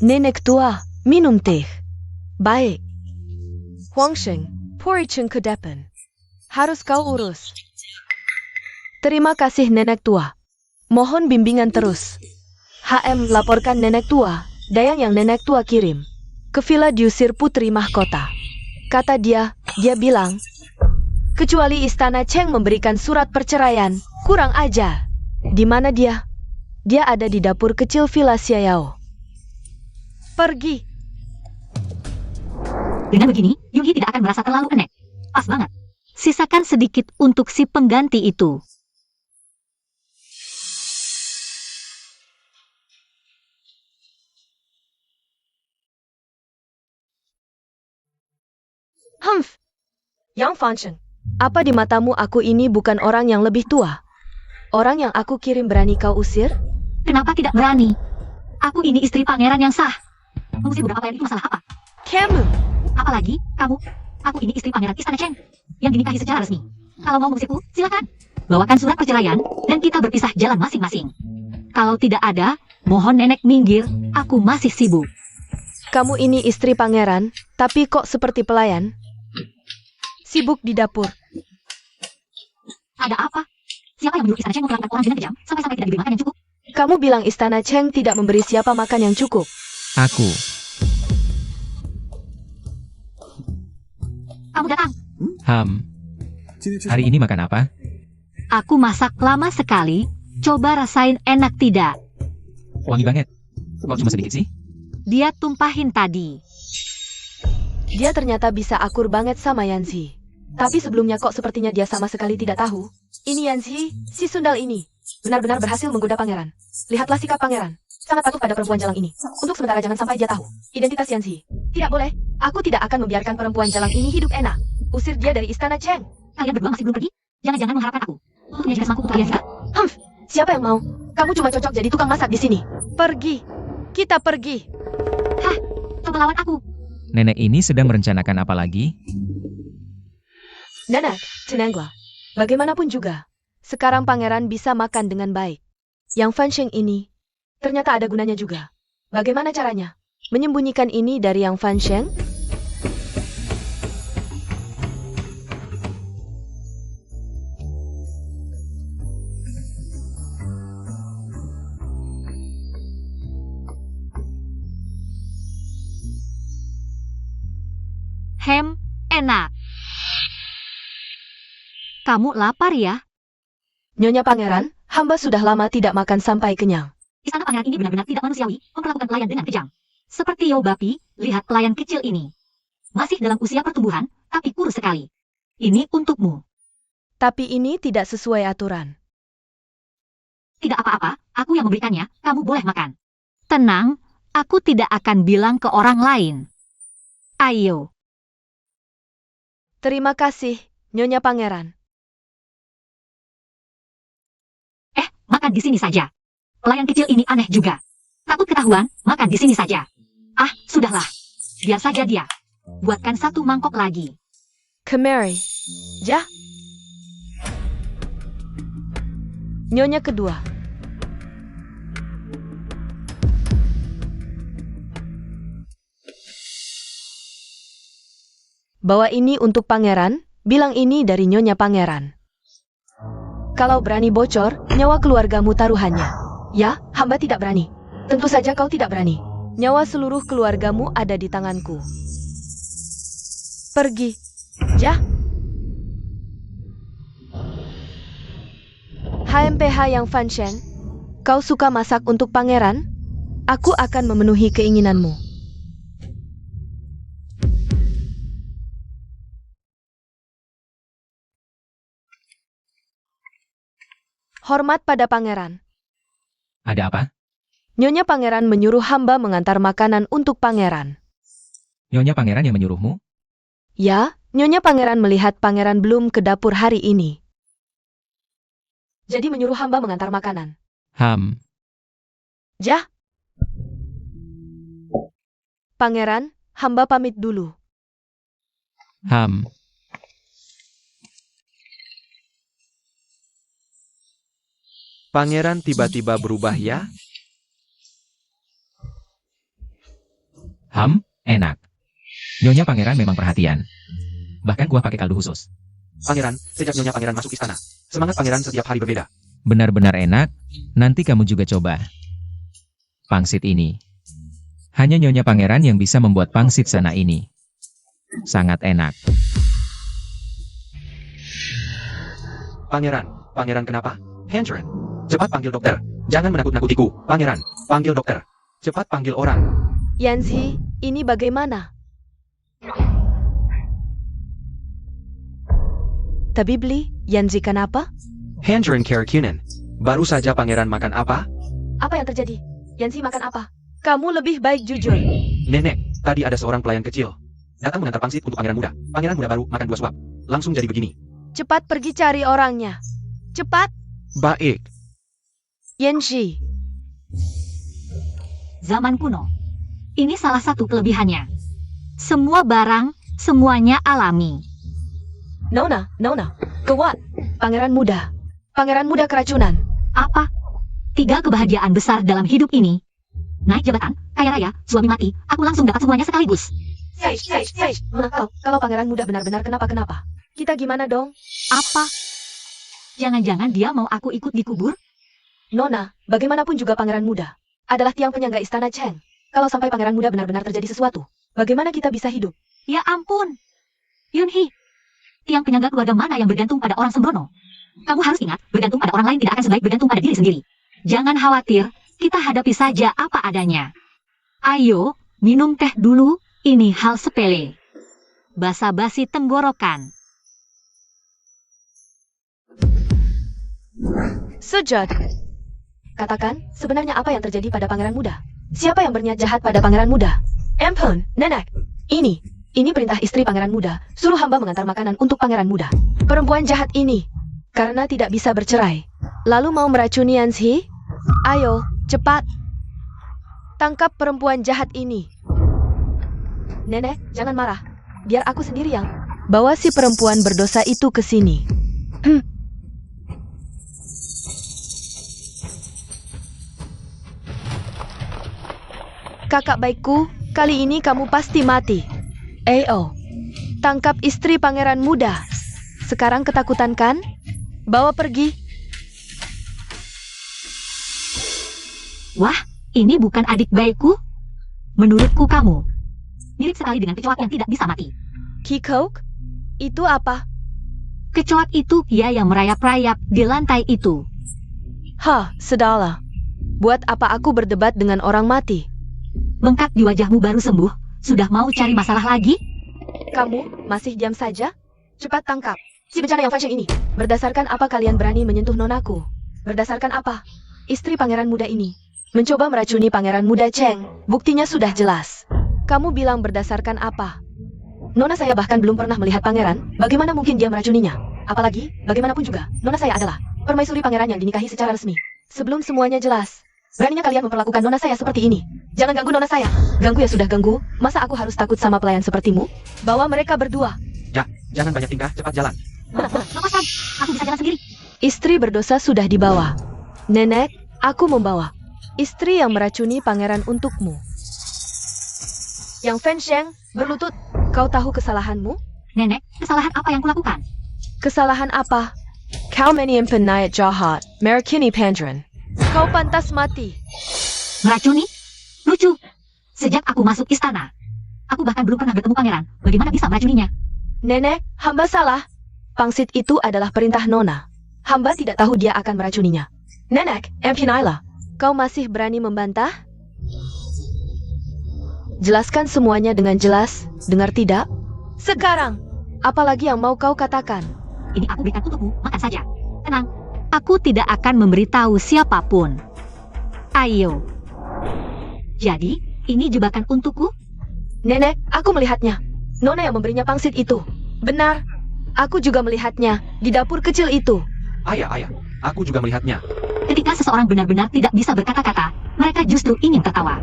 Nenek tua, minum teh. Baik. Huangsheng, Poricheng ke depan. Harus kau urus. Terima kasih nenek tua. Mohon bimbingan terus. HM laporkan nenek tua, dayang yang nenek tua kirim. Ke villa diusir putri mahkota. Kata dia bilang, kecuali istana Cheng memberikan surat perceraian, kurang ajar. Di mana dia? Dia ada di dapur kecil villa Xiao. Pergi. Dengan begini, Yunghi tidak akan merasa terlalu enek. Pas banget. Sisakan sedikit untuk si pengganti itu. Humph. Yang Fansheng, apa di matamu aku ini bukan orang yang lebih tua? Orang yang aku kirim berani kau usir? Kenapa tidak berani? Aku ini istri pangeran yang sah. Mengusir budak pelayan itu masalah apa? Kamu. Apalagi, kamu. Aku ini istri pangeran istana Cheng, yang dinikahi secara resmi. Kalau mau mengusirku, silakan. Bawakan surat perceraian, dan kita berpisah jalan masing-masing. Kalau tidak ada, mohon nenek minggir, aku masih sibuk. Kamu ini istri pangeran, tapi kok seperti pelayan? Sibuk di dapur. Ada apa? Siapa yang menyuruh istana Cheng memperlakukan orang dengan kejam, sampai-sampai tidak diberi makan yang cukup? Kamu bilang istana Cheng tidak memberi siapa makan yang cukup. Aku. Kamu datang. Hari ini makan apa? Aku masak lama sekali, coba rasain enak tidak? Wangi banget. Kok cuma sedikit sih? Dia tumpahin tadi. Dia ternyata bisa akur banget sama Yanzi. Tapi sebelumnya kok sepertinya dia sama sekali tidak tahu. Ini Yanzi, si sundal ini. Benar-benar berhasil menggoda pangeran. Lihatlah sikap pangeran. Sangat patuh pada perempuan jalang ini. Untuk sementara jangan sampai dia tahu identitas Yanzi. Tidak boleh. Aku tidak akan membiarkan perempuan jalang ini hidup enak. Usir dia dari istana Cheng. Kalian berdua masih belum pergi? Jangan-jangan mengharapkan aku untuk menyajikan semangkuk untuk kalian juga? Humph, siapa yang mau? Kamu cuma cocok jadi tukang masak di sini. Pergi. Kita pergi. Hah, coba lawan aku. Nenek ini sedang merencanakan apa lagi? Nana, Cenengla. Bagaimanapun juga, sekarang pangeran bisa makan dengan baik. Yang Fansheng ini, ternyata ada gunanya juga. Bagaimana caranya? Menyembunyikan ini dari Yang Fansheng? Enak. Kamu lapar ya? Nyonya Pangeran, hamba sudah lama tidak makan sampai kenyang. Istana pangeran ini benar-benar tidak manusiawi, memperlakukan pelayan dengan kejam. Seperti Yobapi, lihat pelayan kecil ini. Masih dalam usia pertumbuhan, tapi kurus sekali. Ini untukmu. Tapi ini tidak sesuai aturan. Tidak apa-apa, aku yang memberikannya, kamu boleh makan. Tenang, aku tidak akan bilang ke orang lain. Ayo. Terima kasih, Nyonya Pangeran. Makan di sini saja. Pelayan kecil ini aneh juga. Takut ketahuan, makan di sini saja. Ah, sudahlah. Biar saja dia. Buatkan satu mangkok lagi. Kemari. Ja. Nyonya kedua. Bawa ini untuk pangeran, bilang ini dari Nyonya Pangeran. Kalau berani bocor, nyawa keluargamu taruhannya. Ya, hamba tidak berani. Tentu saja kau tidak berani. Nyawa seluruh keluargamu ada di tanganku. Pergi. Ja. HMPH yang Fanshen, kau suka masak untuk pangeran? Aku akan memenuhi keinginanmu. Hormat pada pangeran. Ada apa? Nyonya Pangeran menyuruh hamba mengantar makanan untuk pangeran. Nyonya Pangeran yang menyuruhmu? Ya, Nyonya Pangeran melihat pangeran belum ke dapur hari ini. Jadi menyuruh hamba mengantar makanan. Ja. Pangeran, hamba pamit dulu. Pangeran tiba-tiba berubah ya? Enak. Nyonya pangeran memang perhatian. Bahkan kuah pakai kaldu khusus. Pangeran, sejak Nyonya Pangeran masuk istana, semangat Pangeran setiap hari berbeda. Benar-benar enak, nanti kamu juga coba. Pangsit ini. Hanya Nyonya Pangeran yang bisa membuat pangsit sana ini. Sangat enak. Pangeran kenapa? Hendren, cepat panggil dokter. Jangan menakut-nakutiku, Pangeran. Panggil dokter. Cepat panggil orang. Yanzi, ini bagaimana? Tabib Li, Yanzi kenapa? Hendren Karakunen. Baru saja Pangeran makan apa? Apa yang terjadi? Yanzi makan apa? Kamu lebih baik jujur. Nenek, tadi ada seorang pelayan kecil. Datang mengantar pangsit untuk Pangeran muda. Pangeran muda baru makan 2 suap. Langsung jadi begini. Cepat pergi cari orangnya. Cepat, Baik. Yanzi. Zaman kuno. Ini salah satu kelebihannya. Semua barang, semuanya alami. Nona, Kewat. Pangeran muda. Pangeran muda keracunan. Apa? 3 kebahagiaan besar dalam hidup ini. Naik jabatan, kaya raya, suami mati, aku langsung dapat semuanya sekaligus. Kalau pangeran muda benar-benar kenapa-kenapa, kita gimana dong? Apa? Jangan-jangan dia mau aku ikut dikubur? Nona, bagaimanapun juga pangeran muda adalah tiang penyangga istana Cheng. Kalau sampai pangeran muda benar-benar terjadi sesuatu, bagaimana kita bisa hidup? Ya ampun. Yunhee, tiang penyangga keluarga mana yang bergantung pada orang sembrono? Kamu harus ingat, bergantung pada orang lain tidak akan sebaik bergantung pada diri sendiri. Jangan khawatir, kita hadapi saja apa adanya. Ayo, minum teh dulu, ini hal sepele. Basa-basi tenggorokan. Sejak. Katakan, sebenarnya apa yang terjadi pada pangeran muda? Siapa yang berniat jahat pada pangeran muda? Ampun, nenek. Ini perintah istri pangeran muda. Suruh hamba mengantar makanan untuk pangeran muda. Perempuan jahat ini, karena tidak bisa bercerai, lalu mau meracuni Yanzi? Ayo, cepat. Tangkap perempuan jahat ini. Nenek, jangan marah. Biar aku sendiri yang bawa si perempuan berdosa itu ke sini. Kakak baikku, kali ini kamu pasti mati. Ayo, tangkap istri pangeran muda. Sekarang ketakutan kan? Bawa pergi. Wah, ini bukan adik baikku? Menurutku kamu mirip sekali dengan kecoak yang tidak bisa mati. Kikok? Itu apa? Kecoak itu ya yang merayap-rayap di lantai itu. Hah, sedala. Buat apa aku berdebat dengan orang mati? Bengkak di wajahmu baru sembuh, sudah mau cari masalah lagi? Kamu masih diam saja? Cepat tangkap si bencana yang fashion ini. Berdasarkan apa kalian berani menyentuh nonaku? Berdasarkan apa? Istri pangeran muda ini mencoba meracuni pangeran muda Cheng. Buktinya sudah jelas. Kamu bilang berdasarkan apa? Nona saya bahkan belum pernah melihat pangeran. Bagaimana mungkin dia meracuninya? Apalagi, bagaimanapun juga, nona saya adalah permaisuri pangeran yang dinikahi secara resmi. Sebelum semuanya jelas, beraninya kalian memperlakukan nona saya seperti ini. Jangan ganggu nona saya. Ganggu ya sudah ganggu. Masa aku harus takut sama pelayan sepertimu? Bawa mereka berdua. Ya, jangan banyak tingkah, cepat jalan. Lepaskan, aku bisa jalan sendiri. Istri berdosa sudah dibawa. Nenek, aku membawa istri yang meracuni pangeran untukmu. Yang Fen Sheng, berlutut. Kau tahu kesalahanmu? Nenek, kesalahan apa yang kulakukan? Kesalahan apa? Kau menyimpan niat jahat, merakini pangeran. Kau pantas mati. Meracuni? Lucu. Sejak aku masuk istana, aku bahkan belum pernah bertemu pangeran. Bagaimana bisa meracuninya? Nenek, hamba salah. Pangsit itu adalah perintah nona. Hamba tidak tahu dia akan meracuninya. Nenek, Empinaila, kau masih berani membantah? Jelaskan semuanya dengan jelas, dengar tidak? Sekarang, apalagi yang mau kau katakan? Ini aku berikan untukmu, makan saja. Tenang, aku tidak akan memberitahu siapapun. Ayo. Jadi, ini jebakan untukku? Nenek, aku melihatnya. Nona yang memberinya pangsit itu. Benar, aku juga melihatnya di dapur kecil itu. Ayah, aku juga melihatnya. Ketika seseorang benar-benar tidak bisa berkata-kata, mereka justru ingin tertawa.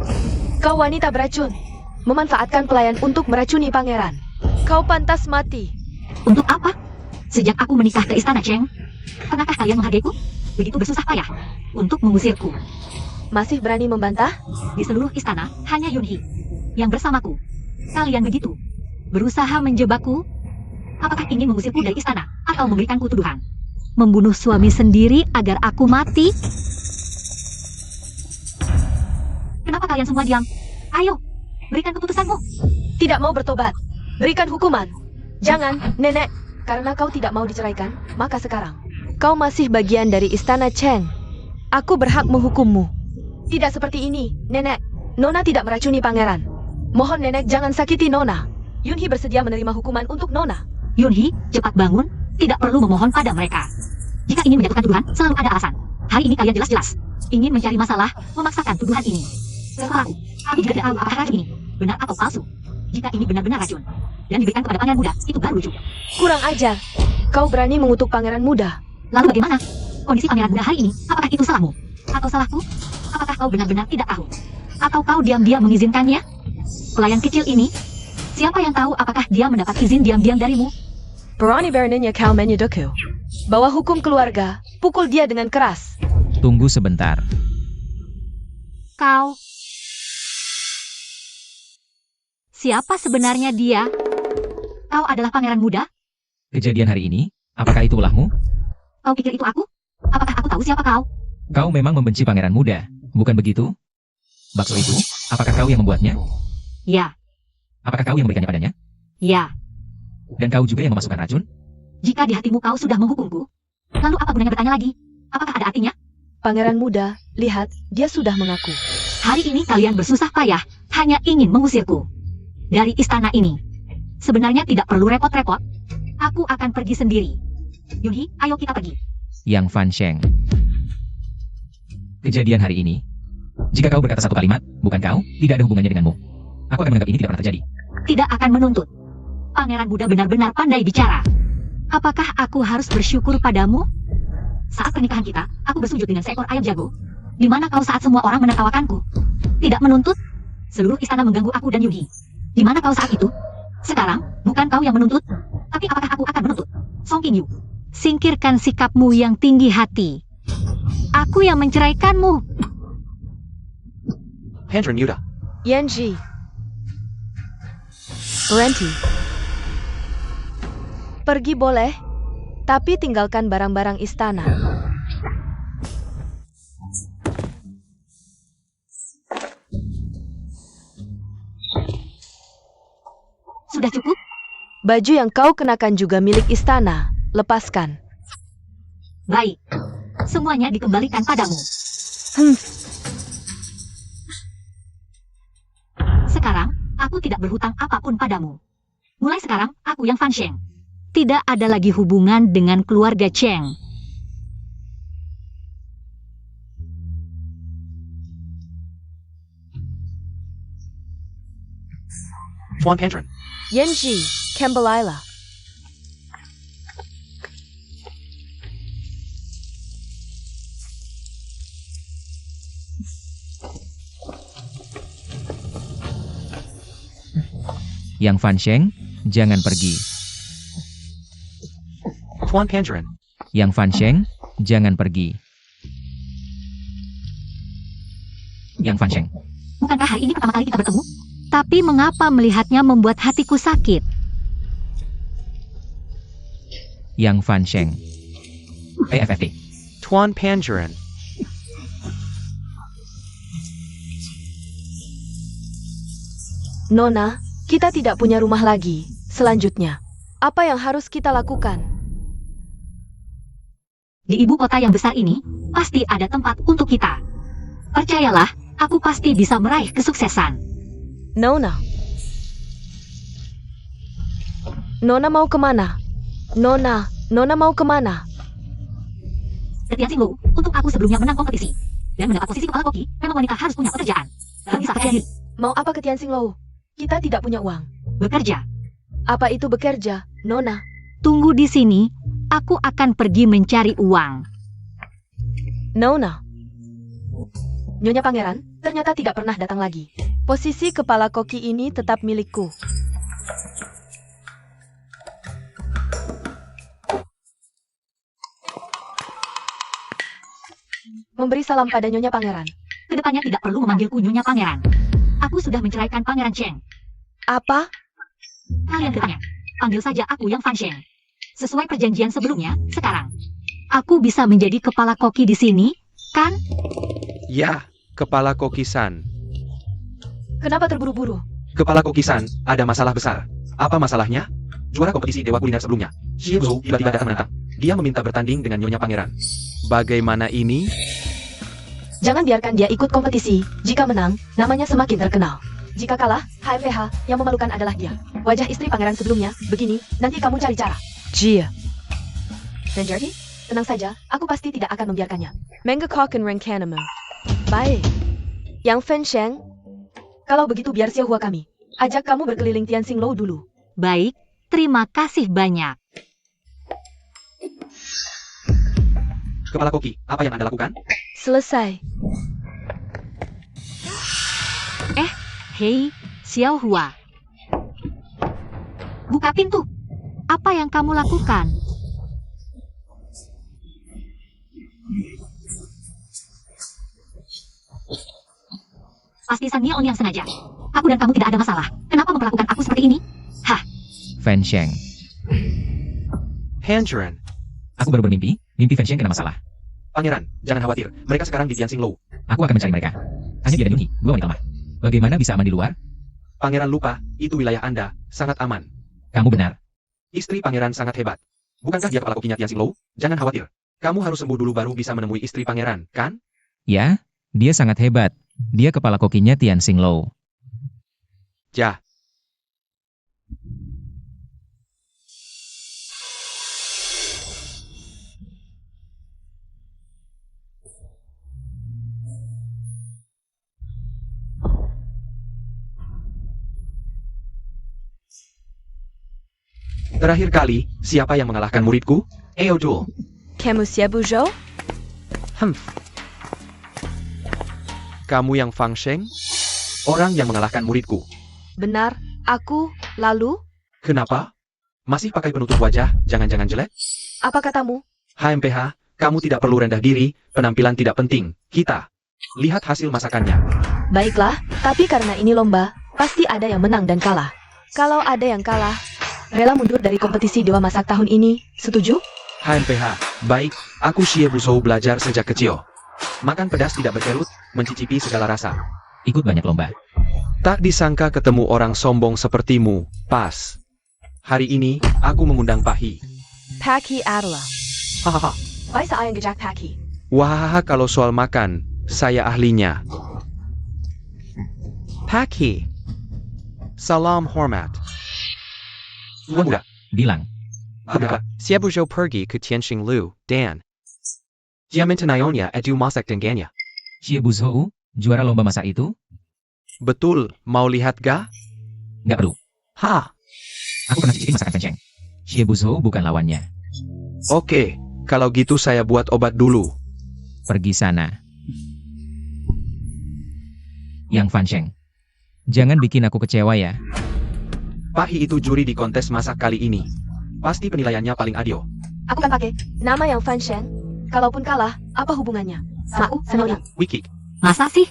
Kau wanita beracun, memanfaatkan pelayan untuk meracuni pangeran. Kau pantas mati. Untuk apa? Sejak aku menikah ke istana Cheng, pernahkah kalian menghargaiku? Begitu bersusah payah untuk mengusirku. Masih berani membantah? Di seluruh istana, hanya Yunhee. yang bersamaku. Kalian begitu berusaha menjebakku? Apakah ingin mengusirku dari istana atau memberikanku tuduhan membunuh suami sendiri agar aku mati? Kenapa kalian semua diam? Ayo, berikan keputusanmu. Tidak mau bertobat. Berikan hukuman. Jangan, nenek. Karena kau tidak mau diceraikan, maka sekarang kau masih bagian dari istana Cheng. Aku berhak menghukummu. Tidak seperti ini, nenek. Nona tidak meracuni pangeran. Mohon nenek jangan sakiti Nona. Yunhee bersedia menerima hukuman untuk Nona. Yunhee, cepat bangun. Tidak perlu memohon pada mereka. Jika ingin menjatuhkan tuduhan, selalu ada alasan. Hari ini kalian jelas-jelas ingin mencari masalah, memaksakan tuduhan ini. Setelah aku juga tidak tahu apakah racun ini benar atau palsu. Jika ini benar-benar racun dan diberikan kepada pangeran muda, itu baru lucu. Kurang ajar. Kau berani mengutuk pangeran muda. Lalu bagaimana kondisi pangeran muda hari ini? Apakah itu salahmu? Atau salahku? Apakah kau benar-benar tidak tahu? Atau kau diam-diam mengizinkannya? Pelayan kecil ini, siapa yang tahu apakah dia mendapat izin diam-diam darimu? Berani beraninya kau menyuduhku. Bawa hukum keluarga, pukul dia dengan keras. Tunggu sebentar. Kau. Siapa sebenarnya dia? Kau adalah pangeran muda? Kejadian hari ini, apakah itu ulahmu? Kau pikir itu aku? Apakah aku tahu siapa kau? Kau memang membenci pangeran muda, bukan begitu? Bakso itu, apakah kau yang membuatnya? Ya, Apakah kau yang memberikannya padanya? ya. Dan kau juga yang memasukkan racun? Jika di hatimu kau sudah menghukumku, lalu apa gunanya bertanya lagi? Apakah ada artinya? Pangeran muda, lihat, dia sudah mengaku. Hari ini kalian bersusah payah hanya ingin mengusirku dari istana ini. Sebenarnya tidak perlu repot-repot. Aku akan pergi sendiri. Yunhee, ayo kita pergi. Yang Fan Sheng. Kejadian hari ini, jika kau berkata satu kalimat, bukan kau, tidak ada hubungannya denganmu. Aku akan menganggap ini tidak pernah terjadi. Tidak akan menuntut. Pangeran muda benar-benar pandai bicara. Apakah aku harus bersyukur padamu? Saat pernikahan kita, aku bersujud dengan seekor ayam jago. Di mana kau saat semua orang menertawakanku? Tidak menuntut? Seluruh istana mengganggu aku dan Yunhee. Di mana kau saat itu? Sekarang, bukan kau yang menuntut. Tapi apakah aku akan menuntut? Song Qingyu, singkirkan sikapmu yang tinggi hati. Aku yang menceraikanmu. Pangeran Yuda. Yanji. Berhenti. Pergi boleh, tapi tinggalkan barang-barang istana. Sudah cukup? Baju yang kau kenakan juga milik istana. Lepaskan. Baik. Semuanya dikembalikan padamu. Sekarang, aku tidak berhutang apapun padamu. Mulai sekarang, aku yang Fan Sheng. Tidak ada lagi hubungan dengan keluarga Cheng. Tuan Pangeran. Yanji, Kembalaila. Yang Fan Sheng, jangan pergi. Tuan Pangeran. Yang Fan Sheng, jangan pergi. Yang Fan Sheng. Bukankah hari ini pertama kali kita bertemu? Tapi mengapa melihatnya membuat hatiku sakit? Yang Fan Sheng. PFFD. Tuan Pangeran. Nona, kita tidak punya rumah lagi. Selanjutnya, apa yang harus kita lakukan? Di ibu kota yang besar ini, pasti ada tempat untuk kita. Percayalah, aku pasti bisa meraih kesuksesan. Nona. Nona mau kemana? Nona mau kemana? Ketian Xinglu, untuk aku sebelumnya menang kompetisi dan mendapat posisi kepala koki, memang wanita harus punya pekerjaan. Gak bisa percaya diri. Mau apa ke Tianxinglo? Kita tidak punya uang. Bekerja. Apa itu bekerja, Nona? Tunggu di sini, aku akan pergi mencari uang. Nona. Nyonya Pangeran ternyata tidak pernah datang lagi. Posisi kepala koki ini tetap milikku. Memberi salam pada Nyonya Pangeran. Kedepannya tidak perlu memanggilku Nyonya Pangeran. Aku sudah menceraikan Pangeran Cheng. Apa? Kalian bertanya. Panggil saja aku yang Fan Sheng. Sesuai perjanjian sebelumnya, sekarang. Aku bisa menjadi kepala koki di sini, kan? Ya, Kepala Kokisan. Kenapa terburu-buru? Kepala Kokisan, ada masalah besar. Apa masalahnya? Juara kompetisi Dewa Kuliner sebelumnya, Xie Buzhou tiba-tiba datang menantang. Dia meminta bertanding dengan Nyonya Pangeran. Bagaimana ini? Jangan biarkan dia ikut kompetisi. Jika menang, namanya semakin terkenal. Jika kalah, HMPH yang memalukan adalah dia. Wajah istri pangeran sebelumnya, begini, nanti kamu cari cara. Jia. Dan Jerry, tenang saja, aku pasti tidak akan membiarkannya. Menggekokkan rencanamu. Baik. Yang Fan Sheng, kalau begitu biar Xiaohua kami. Ajak kamu berkeliling Tianxinglou dulu. Baik, terima kasih banyak. Kepala Koki, apa yang Anda lakukan? Selesai. Hei, Xiaohua. Buka pintu. Apa yang kamu lakukan? Pasti Sang Yeon yang sengaja. Aku dan kamu tidak ada masalah. Kenapa memperlakukan aku seperti ini? Fan Sheng. Hanchuran. Aku baru bermimpi, mimpi Fan Sheng kena masalah. Pangeran, jangan khawatir. Mereka sekarang di Tianxinglou. Aku akan mencari mereka. Hanya dia dan Yunhee, dua wanita lemah. Bagaimana bisa aman di luar? Pangeran lupa, itu wilayah Anda, sangat aman. Kamu benar. Istri pangeran sangat hebat. Bukankah dia kepala kokinya Tianxinglou? Jangan khawatir. Kamu harus sembuh dulu baru bisa menemui istri pangeran, kan? Ya, dia sangat hebat. Dia kepala kokinya Tianxinglou. Ja. Terakhir kali, siapa yang mengalahkan muridku? Eodul. Kamu Xiaohua Zhou? Kamu yang Fang Sheng? Orang yang mengalahkan muridku. Benar, aku, lalu? Kenapa? Masih pakai penutup wajah, jangan-jangan jelek? Apa katamu? HMPH, kamu tidak perlu rendah diri, penampilan tidak penting. Kita. Lihat hasil masakannya. Baiklah, tapi karena ini lomba, pasti ada yang menang dan kalah. Kalau ada yang kalah, rela mundur dari kompetisi Dewa Masak tahun ini, setuju? HMPH, baik, aku Xie Buzhou belajar sejak kecil. Makan pedas tidak berkerut, mencicipi segala rasa. Ikut banyak lomba. Tak disangka ketemu orang sombong sepertimu, pas. Hari ini, aku mengundang Pahi. Paki adalah. Hahaha. Baik saya yang gejak Paki. Wah, kalau soal makan, saya ahlinya. Pahi. Salam hormat. Tuan muda, Bilang. benar. Xie Buzhou pergi ke Tianxinglou, dan dia mentenayonnya edu masak dengannya. Xie Buzhou, juara lomba masak itu? Betul, mau lihat ga? Nggak perlu. Ha. Aku pernah cicipin masakan Fan Sheng. Xie Buzhou bukan lawannya. Oke, kalau gitu saya buat obat dulu. Pergi sana. Yang Fan Sheng. Jangan bikin aku kecewa ya. Pahi itu juri di kontes masak kali ini. Pasti penilaiannya paling adil. Aku kan pakai nama yang Fan Sheng. Kalaupun kalah, apa hubungannya? Sama aku, sama Nona. Wiki. Masa sih?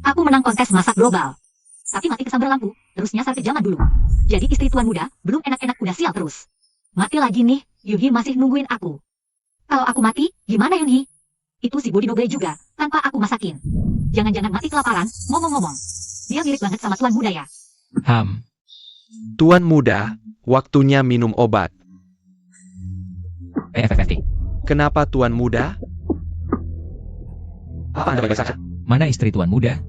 Aku menang kontes masak global. Tapi mati kesambar lampu, terus nyasar ke zaman dulu. Jadi istri tuan muda, belum enak-enak udah sial terus. Mati lagi nih, Yunhee masih nungguin aku. Kalau aku mati, gimana Yunhee? Itu si Body Noble juga, tanpa aku masakin. Jangan-jangan mati kelaparan, ngomong-ngomong. Dia mirip banget sama tuan muda ya. Tuan muda, waktunya minum obat. PFFT. Kenapa tuan muda? Apa Anda baik saja? Mana istri tuan muda?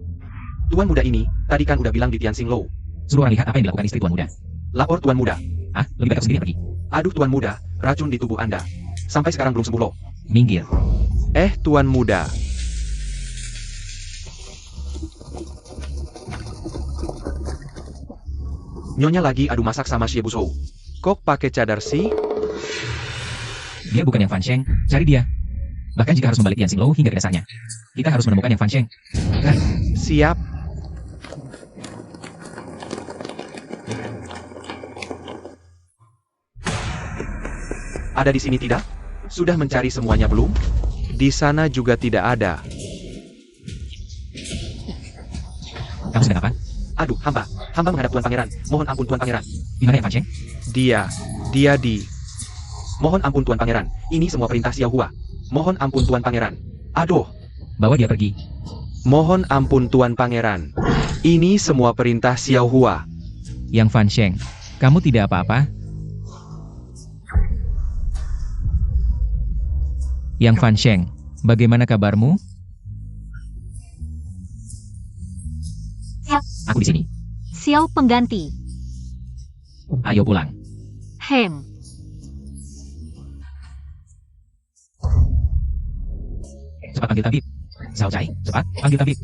Tuan muda ini, tadi kan udah bilang di Tianxinglou. Suruh orang lihat apa yang dilakukan istri tuan muda. Lapor tuan muda. Ah, lebih baik aku sendiri pergi. Aduh tuan muda, racun di tubuh Anda. Sampai sekarang belum sembuh loh. Minggir. Tuan muda. Nyonya lagi adu masak sama Xie Buzhou. Kok pakai cadar sih? Dia bukan yang Fan Sheng, cari dia. Bahkan jika harus membalik Tianxinglou hingga ke dasarnya. Kita harus menemukan yang Fan Sheng. Siap. Ada di sini tidak? Sudah mencari semuanya belum? Di sana juga tidak ada. Kamu sedang apa? Aduh, hamba menghadap Tuan Pangeran. Mohon ampun Tuan Pangeran. Di mana Yang Fan Sheng? Dia di... Mohon ampun Tuan Pangeran, ini semua perintah Xiao Hua. Mohon ampun Tuan Pangeran. Aduh, Bawa dia pergi. mohon ampun Tuan Pangeran. Ini semua perintah Xiao Hua. Yang Fan Sheng, kamu tidak apa-apa? Yang Fan Sheng, bagaimana kabarmu? Aku di sini. Xiao pengganti. Ayo pulang. Hem. Cepat panggil tabib. Zhao Cai, cepat panggil tabib.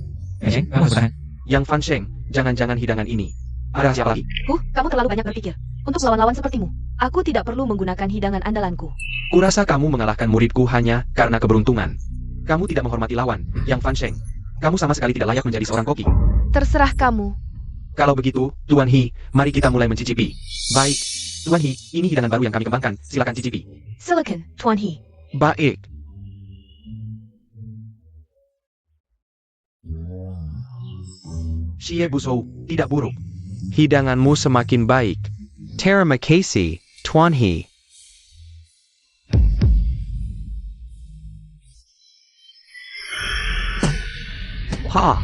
Fan Sheng, kamu harus bertahan. Yang Fan Sheng, jangan-jangan hidangan ini. Ada siapa lagi? Kamu terlalu banyak berpikir. Untuk lawan-lawan sepertimu, aku tidak perlu menggunakan hidangan andalanku. Kurasa kamu mengalahkan muridku hanya karena keberuntungan. Kamu tidak menghormati lawan, Yang Fan Sheng. Kamu sama sekali tidak layak menjadi seorang koki. Terserah kamu. Kalau begitu, Tuan He, mari kita mulai mencicipi. Baik, Tuan He, ini hidangan baru yang kami kembangkan. Silakan cicipi. Silakan, Tuan He. Baik. Xie Buzhou, tidak buruk. Hidanganmu semakin baik. Terima kasih, Tuan He. Ha,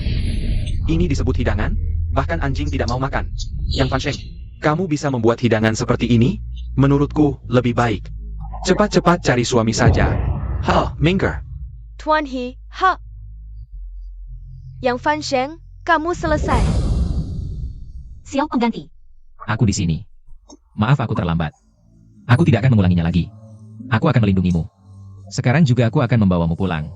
ini disebut hidangan? Bahkan anjing tidak mau makan. Yang Fan Sheng, kamu bisa membuat hidangan seperti ini? Menurutku, lebih baik. Cepat-cepat cari suami saja. Ha, minggir. Tuan He, ha. Yang Fan Sheng, kamu selesai. Xiao pengganti. Aku di sini. Maaf aku terlambat. Aku tidak akan mengulanginya lagi. Aku akan melindungimu. Sekarang juga aku akan membawamu pulang.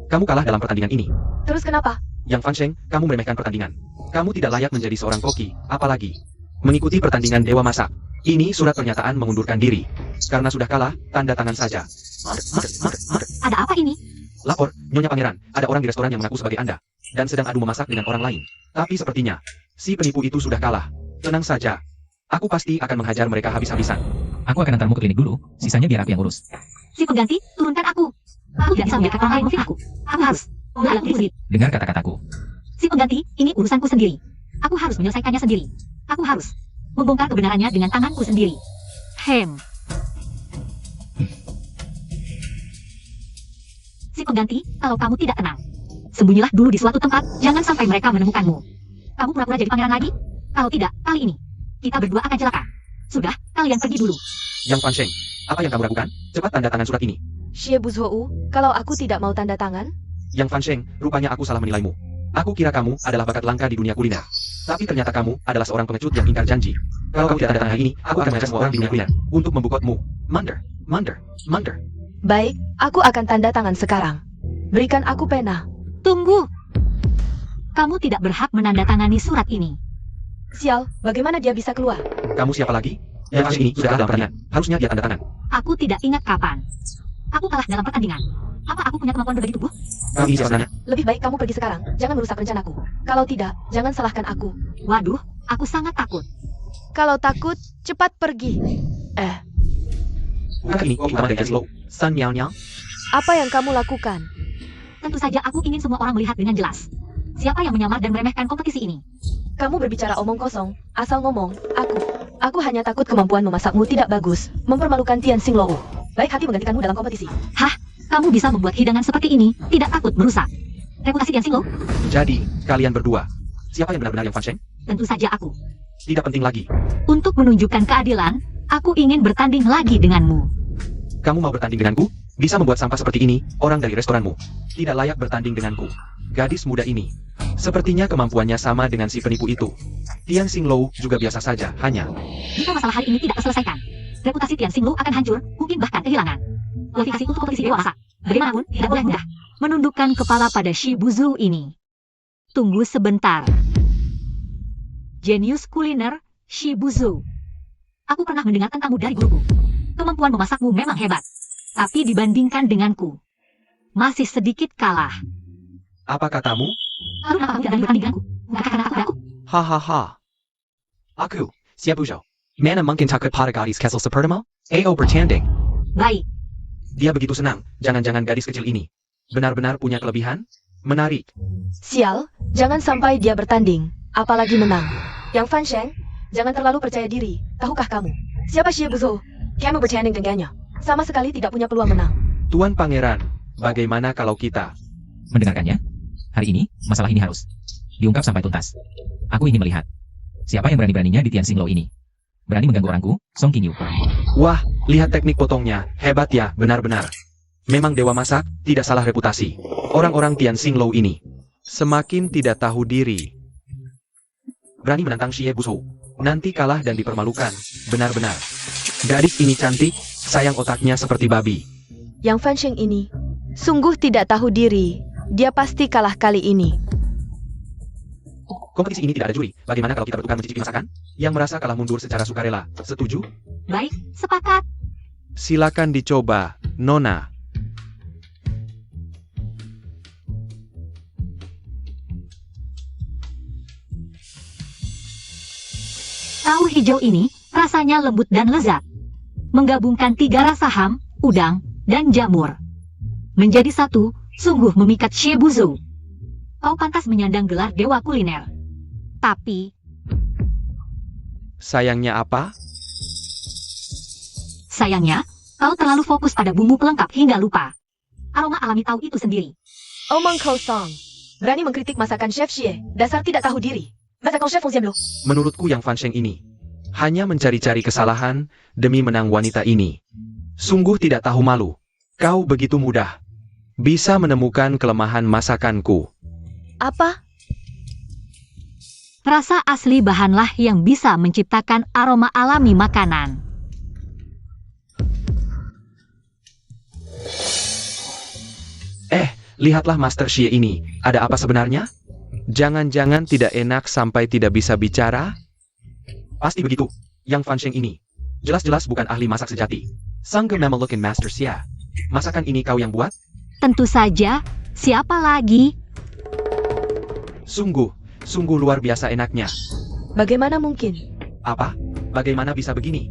Kamu kalah dalam pertandingan ini. Terus kenapa? Yang Fan Sheng, kamu meremehkan pertandingan. Kamu tidak layak menjadi seorang koki, apalagi mengikuti pertandingan Dewa Masak. Ini surat pernyataan mengundurkan diri. Karena sudah kalah, tanda tangan saja. Ada apa ini? Lapor, Nyonya Pangeran, ada orang di restoran yang mengaku sebagai Anda, dan sedang adu memasak dengan orang lain. Tapi sepertinya, si penipu itu sudah kalah. Tenang saja. Aku pasti akan menghajar mereka habis-habisan. Aku akan antarmu ke klinik dulu, sisanya biar aku yang urus. Si pengganti, turunkan aku. Aku tidak bisa membiarkan orang lain memfitnah aku. Aku harus menghadapi sulit. Dengar kata-kataku. Si pengganti, ini urusanku sendiri. Aku harus menyelesaikannya sendiri. Aku harus membongkar kebenarannya dengan tanganku sendiri. Hem. Si pengganti, kalau kamu tidak tenang, sembunyilah dulu di suatu tempat, jangan sampai mereka menemukanmu. Kamu pura-pura jadi pangeran lagi? Kalau tidak, kali ini, kita berdua akan celaka. Sudah, kalian pergi dulu. Yang Fan Sheng, apa yang kamu lakukan? Cepat tanda tangan surat ini. Xie Buzhou, kalau aku tidak mau tanda tangan, Yang Fan Sheng, rupanya aku salah menilaimu. Aku kira kamu adalah bakat langka di dunia kuliner. Tapi ternyata kamu adalah seorang pengecut yang ingkar janji. Kalau kamu tidak tanda tangan hari ini, aku akan mengajak semua orang di dunia kuliner untuk membukotmu. Mander. baik, aku akan tanda tangan sekarang. Berikan aku pena. Tunggu. Kamu tidak berhak menandatangani surat ini. Sial, bagaimana dia bisa keluar? Kamu siapa lagi? Yang Fan Sheng ini sudah kalah dalam pertandingan. Harusnya dia tanda tangan. Aku tidak ingat kapan. Aku kalah dalam pertandingan. Apa aku punya kemampuan berbagi tubuh? Kamu ini siapa sebenarnya? Lebih baik kamu pergi sekarang. Jangan merusak rencanaku. Kalau tidak, jangan salahkan aku. Waduh, aku sangat takut. Kalau takut, cepat pergi. Bukankah ini koki utama dari Yan Xinglo? San Miao Niao? Apa yang kamu lakukan? Tentu saja aku ingin semua orang melihat dengan jelas. Siapa yang menyamar dan meremehkan kompetisi ini? Kamu berbicara omong kosong, asal ngomong. Aku hanya takut kemampuan memasakmu tidak bagus, mempermalukan Tian Xinglo. Baik hati menggantikanmu dalam kompetisi. Kamu bisa membuat hidangan seperti ini, tidak takut merusak reputasi Tian Xinglo? Jadi, kalian berdua, siapa yang benar-benar Yang Fan Sheng? Tentu saja aku. Tidak penting lagi. Untuk menunjukkan keadilan, aku ingin bertanding lagi denganmu. Kamu mau bertanding denganku? Bisa membuat sampah seperti ini, orang dari restoranmu. Tidak layak bertanding denganku. Gadis muda ini. Sepertinya kemampuannya sama dengan si penipu itu. Tian Xinglo juga biasa saja, hanya... Jika masalah hari ini tidak terselesaikan, reputasi Tian Xinglo akan hancur, mungkin bahkan kehilangan. Kualifikasi untuk kompetisi Dewa Masak. Bagaimanapun, tidak boleh mudah menundukkan kepala pada Xie Buzhou ini. Tunggu sebentar. Jenius kuliner Xie Buzhou. Aku pernah mendengar tentangmu dari guruku. Kemampuan memasakmu memang hebat. Tapi dibandingkan denganku, masih sedikit kalah. Apa katamu? Lalu kenapa kamu tidak berani bertanding denganku? Bukankah karena aku takut? Hahaha. Aku, Xie Buzhou. Mana mungkin takut pada gadis kecil sepertimu? Ayo bertanding. Baik, Dia begitu senang, jangan-jangan gadis kecil ini benar-benar punya kelebihan? Menarik. Sial, jangan sampai dia bertanding. apalagi menang. Yang Fan Sheng, jangan terlalu percaya diri. Tahukah kamu, siapa Xie Buzhou? Kamu bertanding dengannya. Sama sekali tidak punya peluang menang. Tuan Pangeran, bagaimana kalau kita? Mendengarkannya, hari ini, masalah ini harus diungkap sampai tuntas. Aku ingin melihat siapa yang berani-beraninya di Tianxing Lou ini. Berani mengganggu orangku, Song Qingyu. Wah, lihat teknik potongnya, hebat ya, benar-benar. Memang dewa masak, tidak salah reputasi. Orang-orang Tianxing Lou ini semakin tidak tahu diri. Berani menantang Xie Buzhou. Nanti kalah dan dipermalukan, benar-benar. Gadis ini cantik, sayang otaknya seperti babi. Yang Fan Sheng ini sungguh tidak tahu diri. Dia pasti kalah kali ini. Kompetisi ini tidak ada juri. Bagaimana kalau kita bertukar mencicipi masakan? Yang merasa kalah mundur secara sukarela. Setuju? Baik, sepakat. Silakan dicoba, Nona. Tahu hijau ini rasanya lembut dan lezat. Menggabungkan 3 rasa ham, udang, dan jamur menjadi satu, sungguh memikat Xie Buzhou. Kau pantas menyandang gelar dewa kuliner. Tapi, Sayangnya apa? sayangnya, kau terlalu fokus pada bumbu pelengkap hingga lupa aroma alami tahu itu sendiri. Omong kosong. Berani mengkritik masakan Chef Xie. Dasar tidak tahu diri. Masakan Chef Feng Xianlu. Menurutku yang Fan Sheng ini hanya mencari-cari kesalahan demi menang wanita ini. Sungguh tidak tahu malu. Kau begitu mudah bisa menemukan kelemahan masakanku. Apa? Rasa asli bahanlah yang bisa menciptakan aroma alami makanan. Lihatlah Master Xie ini. Ada apa sebenarnya? Jangan-jangan tidak enak sampai tidak bisa bicara? Pasti begitu. Yang Fan Sheng ini jelas-jelas bukan ahli masak sejati. Sang Gemamelukin Master Xia. Masakan ini kau yang buat? Tentu saja, siapa lagi? Sungguh luar biasa enaknya. Bagaimana mungkin? Apa? Bagaimana bisa begini?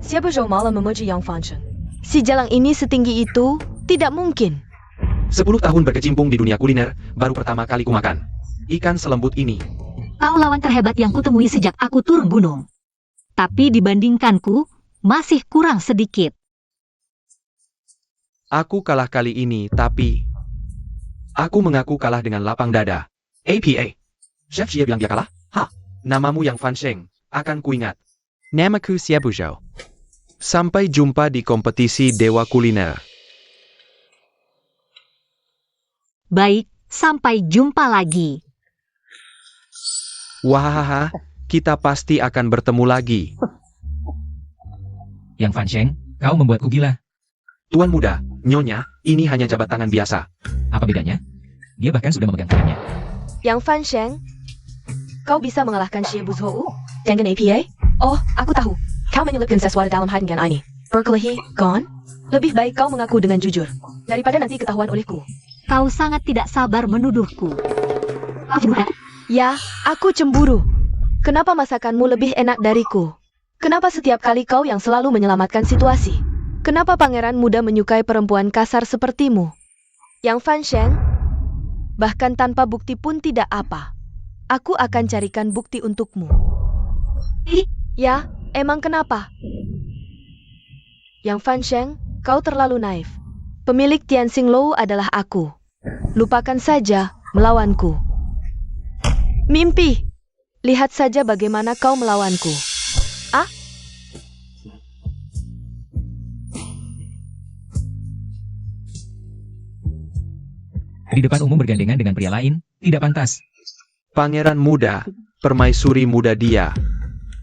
Xie Buzhou malah memuji Yang Fan Sheng. Si jalang ini setinggi itu? Tidak mungkin. 10 tahun berkecimpung di dunia kuliner, baru pertama kali kumakan ikan selembut ini. Kau lawan terhebat yang kutemui sejak aku turun gunung. Tapi dibandingkanku, masih kurang sedikit. Aku kalah kali ini, tapi aku mengaku kalah dengan lapang dada. APA. Chef Xie bilang dia kalah? Hah? Namamu yang Fan Sheng, akan kuingat. Namaku Xie Buzhou. Sampai jumpa di kompetisi Dewa Kuliner. Baik, sampai jumpa lagi. Wahahaha, kita pasti akan bertemu lagi. Yang Fan Sheng, kau membuatku gila. Tuan muda, Nyonya, ini hanya jabat tangan biasa. Apa bedanya? Dia bahkan sudah memegang tangannya. Yang Fan Sheng, kau bisa mengalahkan Xie Buzhou dengan APA? Oh, aku tahu. Kau menyelipkan sesuatu dalam hidungan ini. Berkelahi, gone? Lebih baik kau mengaku dengan jujur, daripada nanti ketahuan olehku. Kau sangat tidak sabar menuduhku. Kau cemburu? Ya, aku cemburu. Kenapa masakanmu lebih enak dariku? Kenapa setiap kali kau yang selalu menyelamatkan situasi? Kenapa pangeran muda menyukai perempuan kasar sepertimu? Yang Fan Sheng, bahkan tanpa bukti pun tidak apa. Aku akan carikan bukti untukmu. Ya, emang kenapa? Yang Fan Sheng, kau terlalu naif. Pemilik Tianxing Lou adalah aku. Lupakan saja melawanku. Mimpi. Lihat saja bagaimana kau melawanku. Ah? Di depan umum bergandengan dengan pria lain, tidak pantas. Pangeran muda, permaisuri muda dia.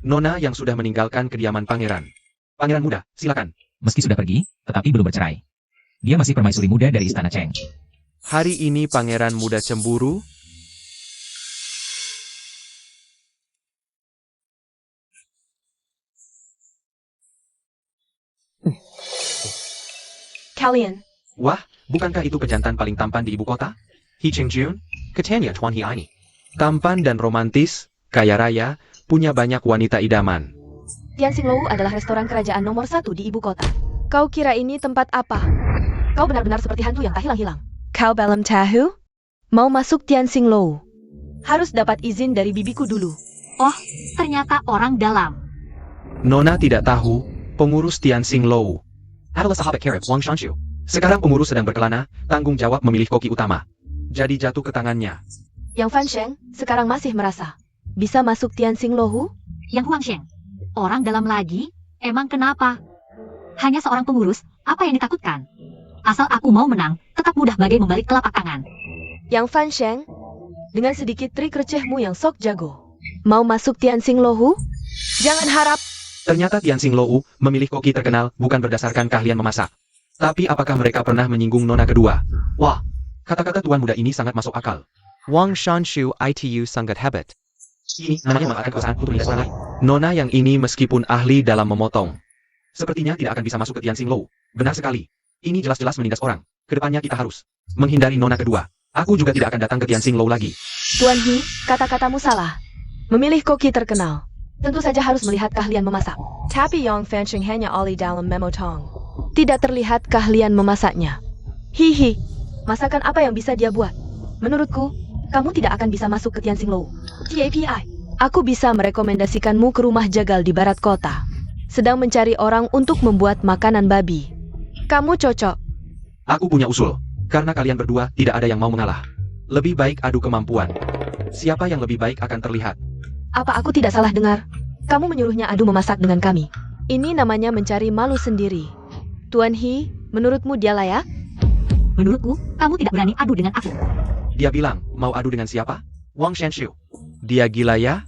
Nona yang sudah meninggalkan kediaman pangeran. Pangeran muda, silakan. Meski sudah pergi, tetapi belum bercerai. Dia masih permaisuri muda dari Istana Cheng. Hari ini pangeran muda cemburu? Kalian. Wah, bukankah itu pejantan paling tampan di ibu kota? He Chengjun, katanya Tuan He ini. Tampan dan romantis, kaya raya, punya banyak wanita idaman. Tianxing Lou adalah restoran kerajaan nomor 1 di ibu kota. Kau kira ini tempat apa? Kau benar-benar seperti hantu yang tak hilang-hilang. Kau belum tahu? Mau masuk Tianxing Lou? Harus dapat izin dari bibiku dulu. Ternyata orang dalam. Nona tidak tahu, pengurus Tianxing Lou adalah sahabat karib Wang Shanshu. Sekarang pengurus sedang berkelana, tanggung jawab memilih koki utama. Jadi jatuh ke tangannya. Yang Fan Sheng sekarang masih merasa bisa masuk Tianxing Lou? Yang Huang Sheng. Orang dalam lagi? Emang kenapa? Hanya seorang pengurus, apa yang ditakutkan? Asal aku mau menang, tetap mudah bagai membalik telapak tangan. Yang Fan Sheng, dengan sedikit trik recehmu yang sok jago, mau masuk Tianxing Lou? Jangan harap. Ternyata Tianxing Lou memilih koki terkenal bukan berdasarkan keahlian memasak. Tapi apakah mereka pernah menyinggung nona kedua? Wah, kata-kata tuan muda ini sangat masuk akal. Wang Shanshu itu sangat hebat. Ini namanya memanfaatkan kekuasaan untuk menindas orang lain. Nona yang ini meskipun ahli dalam memotong, sepertinya tidak akan bisa masuk ke Tianxing Lou. Benar sekali. Ini jelas-jelas menindas orang. Kedepannya kita harus menghindari nona kedua. Aku juga tidak akan datang ke Tianxing Lou lagi. Tuan He, kata-katamu salah. Memilih koki terkenal, tentu saja harus melihat keahlian memasak. Tapi Yang Fan Sheng hanya ahli dalam memotong. Tidak terlihat keahlian memasaknya. Hihi, masakan apa yang bisa dia buat? Menurutku, kamu tidak akan bisa masuk ke Tianxing Lou. TAPI, aku bisa merekomendasikanmu ke rumah jagal di barat kota. Sedang mencari orang untuk membuat makanan babi. Kamu cocok. Aku punya usul. Karena kalian berdua tidak ada yang mau mengalah. Lebih baik adu kemampuan. Siapa yang lebih baik akan terlihat. Apa aku tidak salah dengar? Kamu menyuruhnya adu memasak dengan kami. Ini namanya mencari malu sendiri. Tuan He, menurutmu dia layak? Menurutku, kamu tidak berani adu dengan aku. Dia bilang, mau adu dengan siapa? Wang Shanshu. Dia gila ya?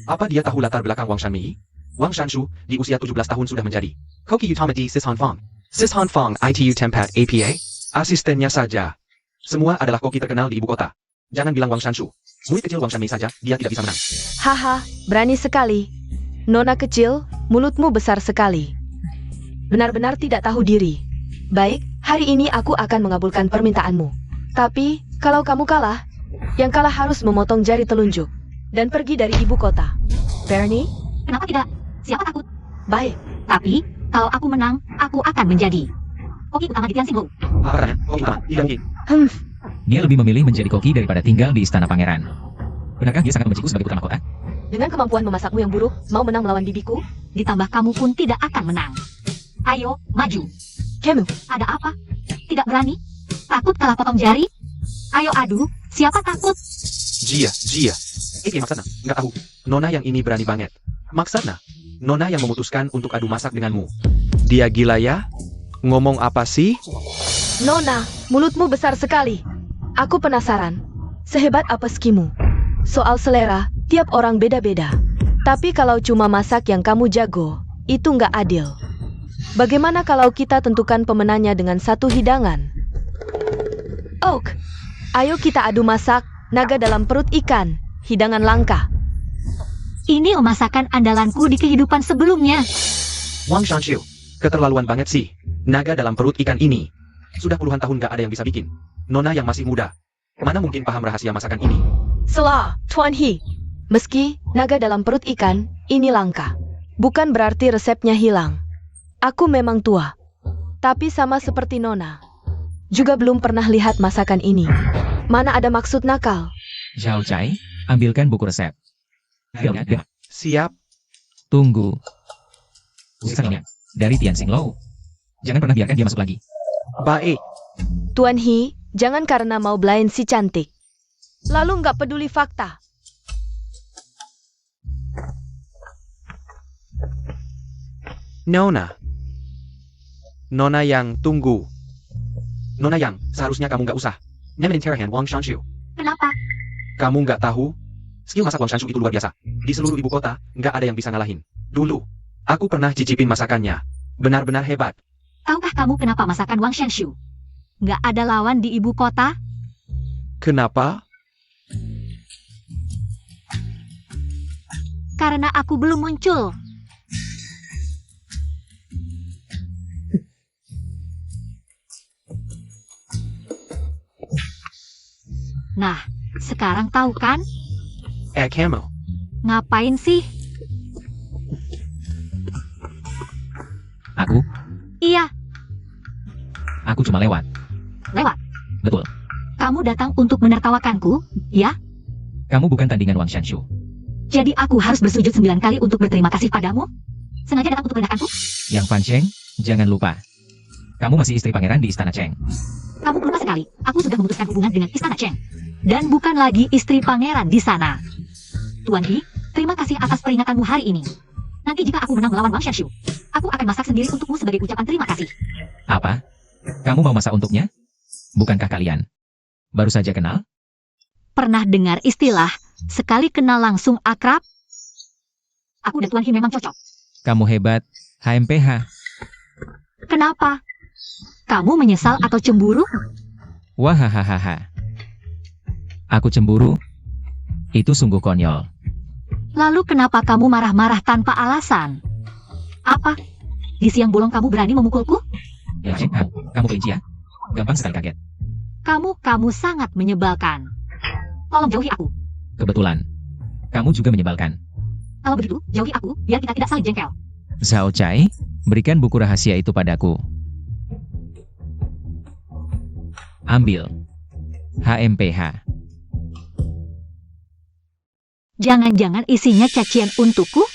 Apa dia tahu latar belakang Wang Shanmei? Wang Shanshu, di usia 17 tahun sudah menjadi koki utama di Sis Han Fang. Sis Han Fang itu tempat APA? Asistennya saja. Semua adalah koki terkenal di ibu kota. Jangan bilang Wang Shanshu. Murid kecil Wang Shanmei saja, dia tidak bisa menang. Haha, berani sekali. Nona kecil, mulutmu besar sekali. Benar-benar tidak tahu diri. Baik, hari ini aku akan mengabulkan permintaanmu. Tapi, kalau kamu kalah, yang kalah harus memotong jari telunjuk dan pergi dari ibu kota. Bernie? Kenapa tidak? Siapa takut? Baik. Tapi, kalau aku menang, aku akan menjadi koki utama di Tianxing Lou. Apa katanya? Koki utama, tidak mungkin. Dia lebih memilih menjadi koki daripada tinggal di istana pangeran. Benarkah dia sangat membenciku sebagai putra mahkota? Dengan kemampuan memasakmu yang buruk, mau menang melawan bibiku? Ditambah kamu pun tidak akan menang. Ayo, maju. Kamu, Ada apa? Tidak berani? Takut kalah potong jari? Ayo adu, siapa takut? Jia. Maksudnya, nggak tahu. Nona yang ini berani banget. Maksudnya, Nona yang memutuskan untuk adu masak denganmu. Dia gila ya? Ngomong apa sih? Nona, mulutmu besar sekali. Aku penasaran, sehebat apa skimu? Soal selera, tiap orang beda-beda. Tapi kalau cuma masak yang kamu jago, itu nggak adil. Bagaimana kalau kita tentukan pemenangnya dengan satu hidangan? Oak, ayo kita adu masak naga dalam perut ikan, hidangan langka. Ini masakan andalanku di kehidupan sebelumnya. Wang Shanshu, keterlaluan banget sih. Naga dalam perut ikan ini. Sudah puluhan tahun gak ada yang bisa bikin. Nona yang masih muda. Mana mungkin paham rahasia masakan ini? Salah, Tuan He. Meski naga dalam perut ikan, ini langka. Bukan berarti resepnya hilang. Aku memang tua. Tapi sama seperti Nona. Juga belum pernah lihat masakan ini. Mana ada maksud nakal. Zhao Chai, ambilkan buku resep. Siap. Tunggu. Urusan dari Tianxing Lou. Jangan pernah biarkan dia masuk lagi. Baik. Tuan He, jangan karena mau belain si cantik. Lalu nggak peduli fakta. Nona. Nona yang tunggu. Nona yang, seharusnya kamu nggak usah nyamain Terahan Wang Shanshu. Kenapa? Kamu nggak tahu? Skill masak Wang Shanshu itu luar biasa. Di seluruh ibu kota, nggak ada yang bisa ngalahin. Dulu, aku pernah cicipin masakannya. Benar-benar hebat. Tahukah kamu kenapa masakan Wang Shanshu nggak ada lawan di ibu kota? Kenapa? Karena aku belum muncul. Nah, sekarang tahu kan? Kamu. Ngapain sih? Aku Iya, Aku cuma lewat. lewat. Betul. Kamu datang untuk menertawakanku, ya? Kamu bukan tandingan Wang Shanshu. Jadi aku harus bersujud 9 kali untuk berterima kasih padamu? Sengaja datang untuk merendahkanku? Yang Fan Cheng, jangan lupa. Kamu masih istri pangeran di Istana Cheng. Kamu lupa sekali, aku sudah memutuskan hubungan dengan Istana Cheng. Dan bukan lagi istri pangeran di sana. Tuan He, terima kasih atas peringatanmu hari ini. Nanti jika aku menang melawan Wang Shanshu, aku akan masak sendiri untukmu sebagai ucapan terima kasih. Apa? Kamu mau masak untuknya? Bukankah kalian baru saja kenal? Pernah dengar istilah, sekali kenal langsung akrab? Aku dan Tuan He memang cocok. Kamu hebat, HMPH. Kenapa? Kamu menyesal atau cemburu? Wahahaha. Aku cemburu? Itu sungguh konyol. Lalu kenapa kamu marah-marah tanpa alasan? Apa? Di siang bolong kamu berani memukulku? Ya Cheng, kamu kelinci ya? Gampang sekali kaget. Kamu sangat menyebalkan. Tolong jauhi aku. Kebetulan. Kamu juga menyebalkan. Kalau begitu, jauhi aku, biar kita tidak saling jengkel. Zhao Chai, berikan buku rahasia itu padaku. Ambil. HMPH. Jangan-jangan isinya cacian untukku?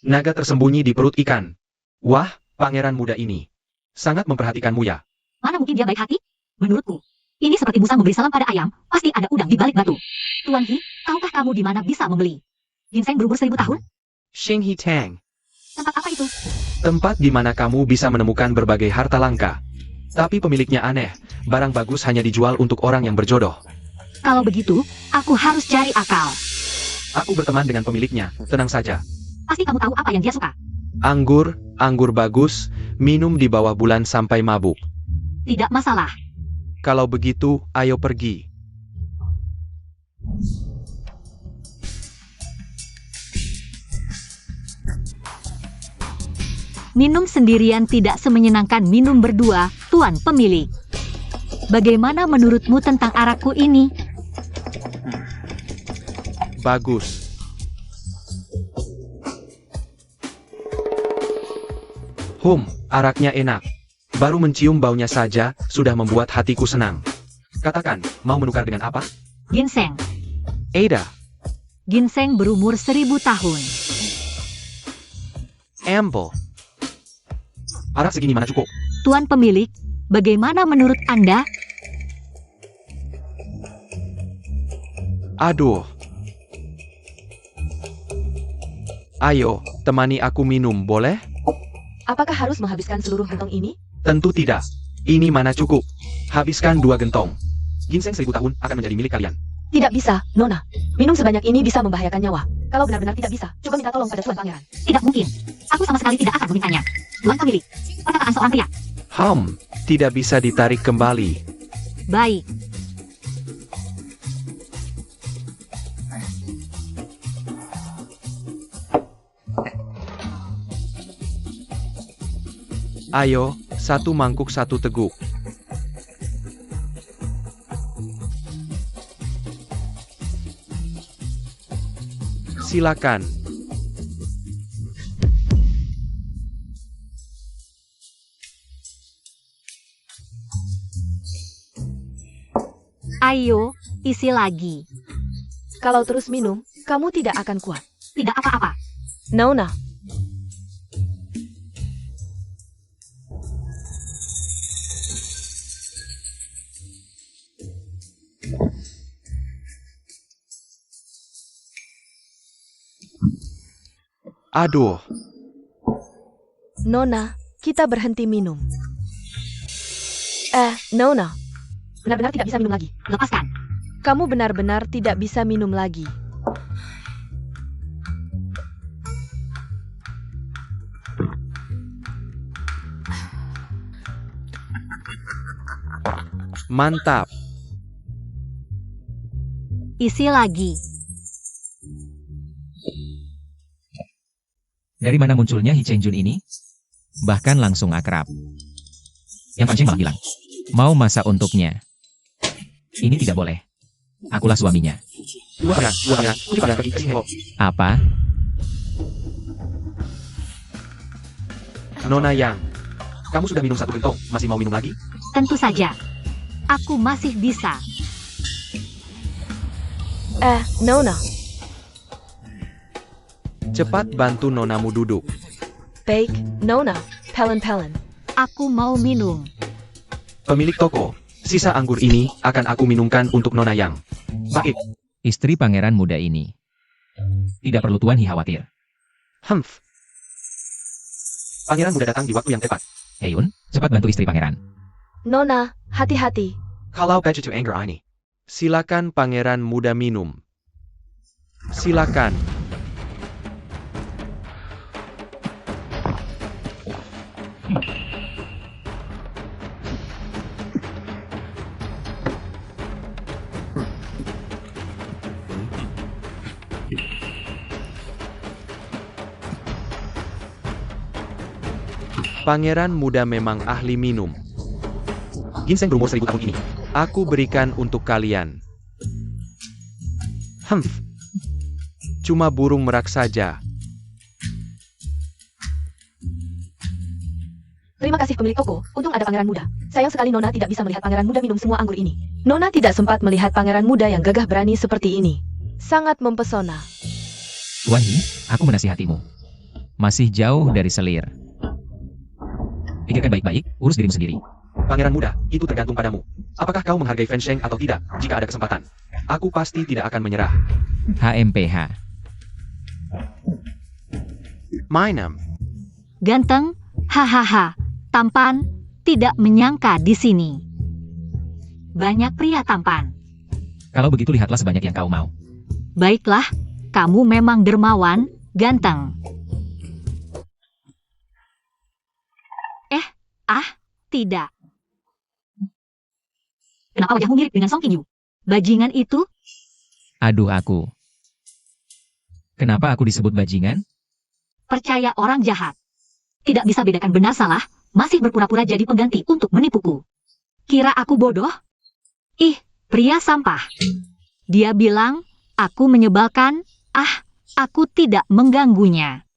Naga tersembunyi di perut ikan. Wah, pangeran muda ini. Sangat memperhatikanmu ya. Mana mungkin dia baik hati? Menurutku, ini seperti Musa memberi salam pada ayam, pasti ada udang di balik batu. Tuan He, tahukah kamu di mana bisa membeli? Ginseng berumur 1000 tahun? Xing He Tang. Tempat apa itu? Tempat di mana kamu bisa menemukan berbagai harta langka. Tapi pemiliknya aneh. Barang bagus hanya dijual untuk orang yang berjodoh. Kalau begitu, aku harus cari akal. Aku berteman dengan pemiliknya. Tenang saja. Pasti kamu tahu apa yang dia suka. Anggur bagus, minum di bawah bulan sampai mabuk. Tidak masalah. Kalau begitu, ayo pergi. Minum sendirian tidak semenyenangkan minum berdua, Tuan Pemilik. Bagaimana menurutmu tentang arakku ini? Bagus. Araknya enak. Baru mencium baunya saja, sudah membuat hatiku senang. Katakan, mau menukar dengan apa? Ginseng. Ada. Ginseng berumur 1000 tahun. Amble. Arak segini mana cukup? Tuan Pemilik, bagaimana menurut Anda? Aduh. Ayo, temani aku minum, boleh? Apakah harus menghabiskan seluruh gentong ini? Tentu tidak. Ini mana cukup. Habiskan 2 gentong. Ginseng 1000 tahun akan menjadi milik kalian. Tidak bisa, Nona. Minum sebanyak ini bisa membahayakan nyawa. Kalau benar-benar tidak bisa, coba minta tolong pada Tuan Pangeran. Tidak mungkin. Aku sama sekali tidak akan memintanya. Tuan Pemilik, perkataan seorang pria. Tidak bisa ditarik kembali. Baik. Ayo, 1 mangkuk 1 teguk. Silakan. Ayo, isi lagi. Kalau terus minum, kamu tidak akan kuat. Tidak apa-apa. Nona, Aduh. Nona, kita berhenti minum. Nona, Benar-benar tidak bisa minum lagi. Lepaskan. kamu benar-benar tidak bisa minum lagi. Mantap. Isi lagi. Dari mana munculnya Hi Cheng Jun ini? Bahkan langsung akrab. Yang Fan Cheng malah bilang, mau masak untuknya. Ini tidak boleh. Akulah suaminya. Apa? Nona Yang, kamu sudah minum 1 gentong, masih mau minum lagi? Tentu saja. Aku masih bisa. Nona. Cepat bantu nonamu duduk. Baik, Nona. Pelen-pelen. Aku mau minum. Pemilik toko, sisa anggur ini akan aku minumkan untuk Nona Yang. Baik, Istri pangeran muda ini. Tidak perlu Tuan Hi khawatir. Humph. pangeran muda datang di waktu yang tepat. Heyun, cepat bantu istri pangeran. Nona, hati-hati. Kalau baju to anger ini. Silakan pangeran muda minum. Silakan. Pangeran muda memang ahli minum. Ginseng berumur 1000 tahun ini. Aku berikan untuk kalian. Humph. Cuma burung merak saja. Terima kasih pemilik toko, untung ada pangeran muda. Sayang sekali Nona tidak bisa melihat pangeran muda minum semua anggur ini. Nona tidak sempat melihat pangeran muda yang gagah berani seperti ini. Sangat mempesona. Tuan Hi, aku menasihatimu. Masih jauh dari selir. Pikirkan baik-baik, urus dirimu sendiri. Pangeran muda, itu tergantung padamu. Apakah kau menghargai Fen Sheng atau tidak, jika ada kesempatan? Aku pasti tidak akan menyerah. HMPH. Minum. Ganteng, hahaha, tampan, tidak menyangka di sini. Banyak pria tampan. Kalau begitu lihatlah sebanyak yang kau mau. Baiklah, kamu memang dermawan, ganteng. Tidak. Kenapa wajahmu mirip dengan Song Qing Yu? Bajingan itu? Aduh aku. Kenapa aku disebut bajingan? Percaya orang jahat. Tidak bisa bedakan benar salah, masih berpura-pura jadi pengganti untuk menipuku. Kira aku bodoh? Ih, pria sampah. Dia bilang, aku menyebalkan, aku tidak mengganggunya.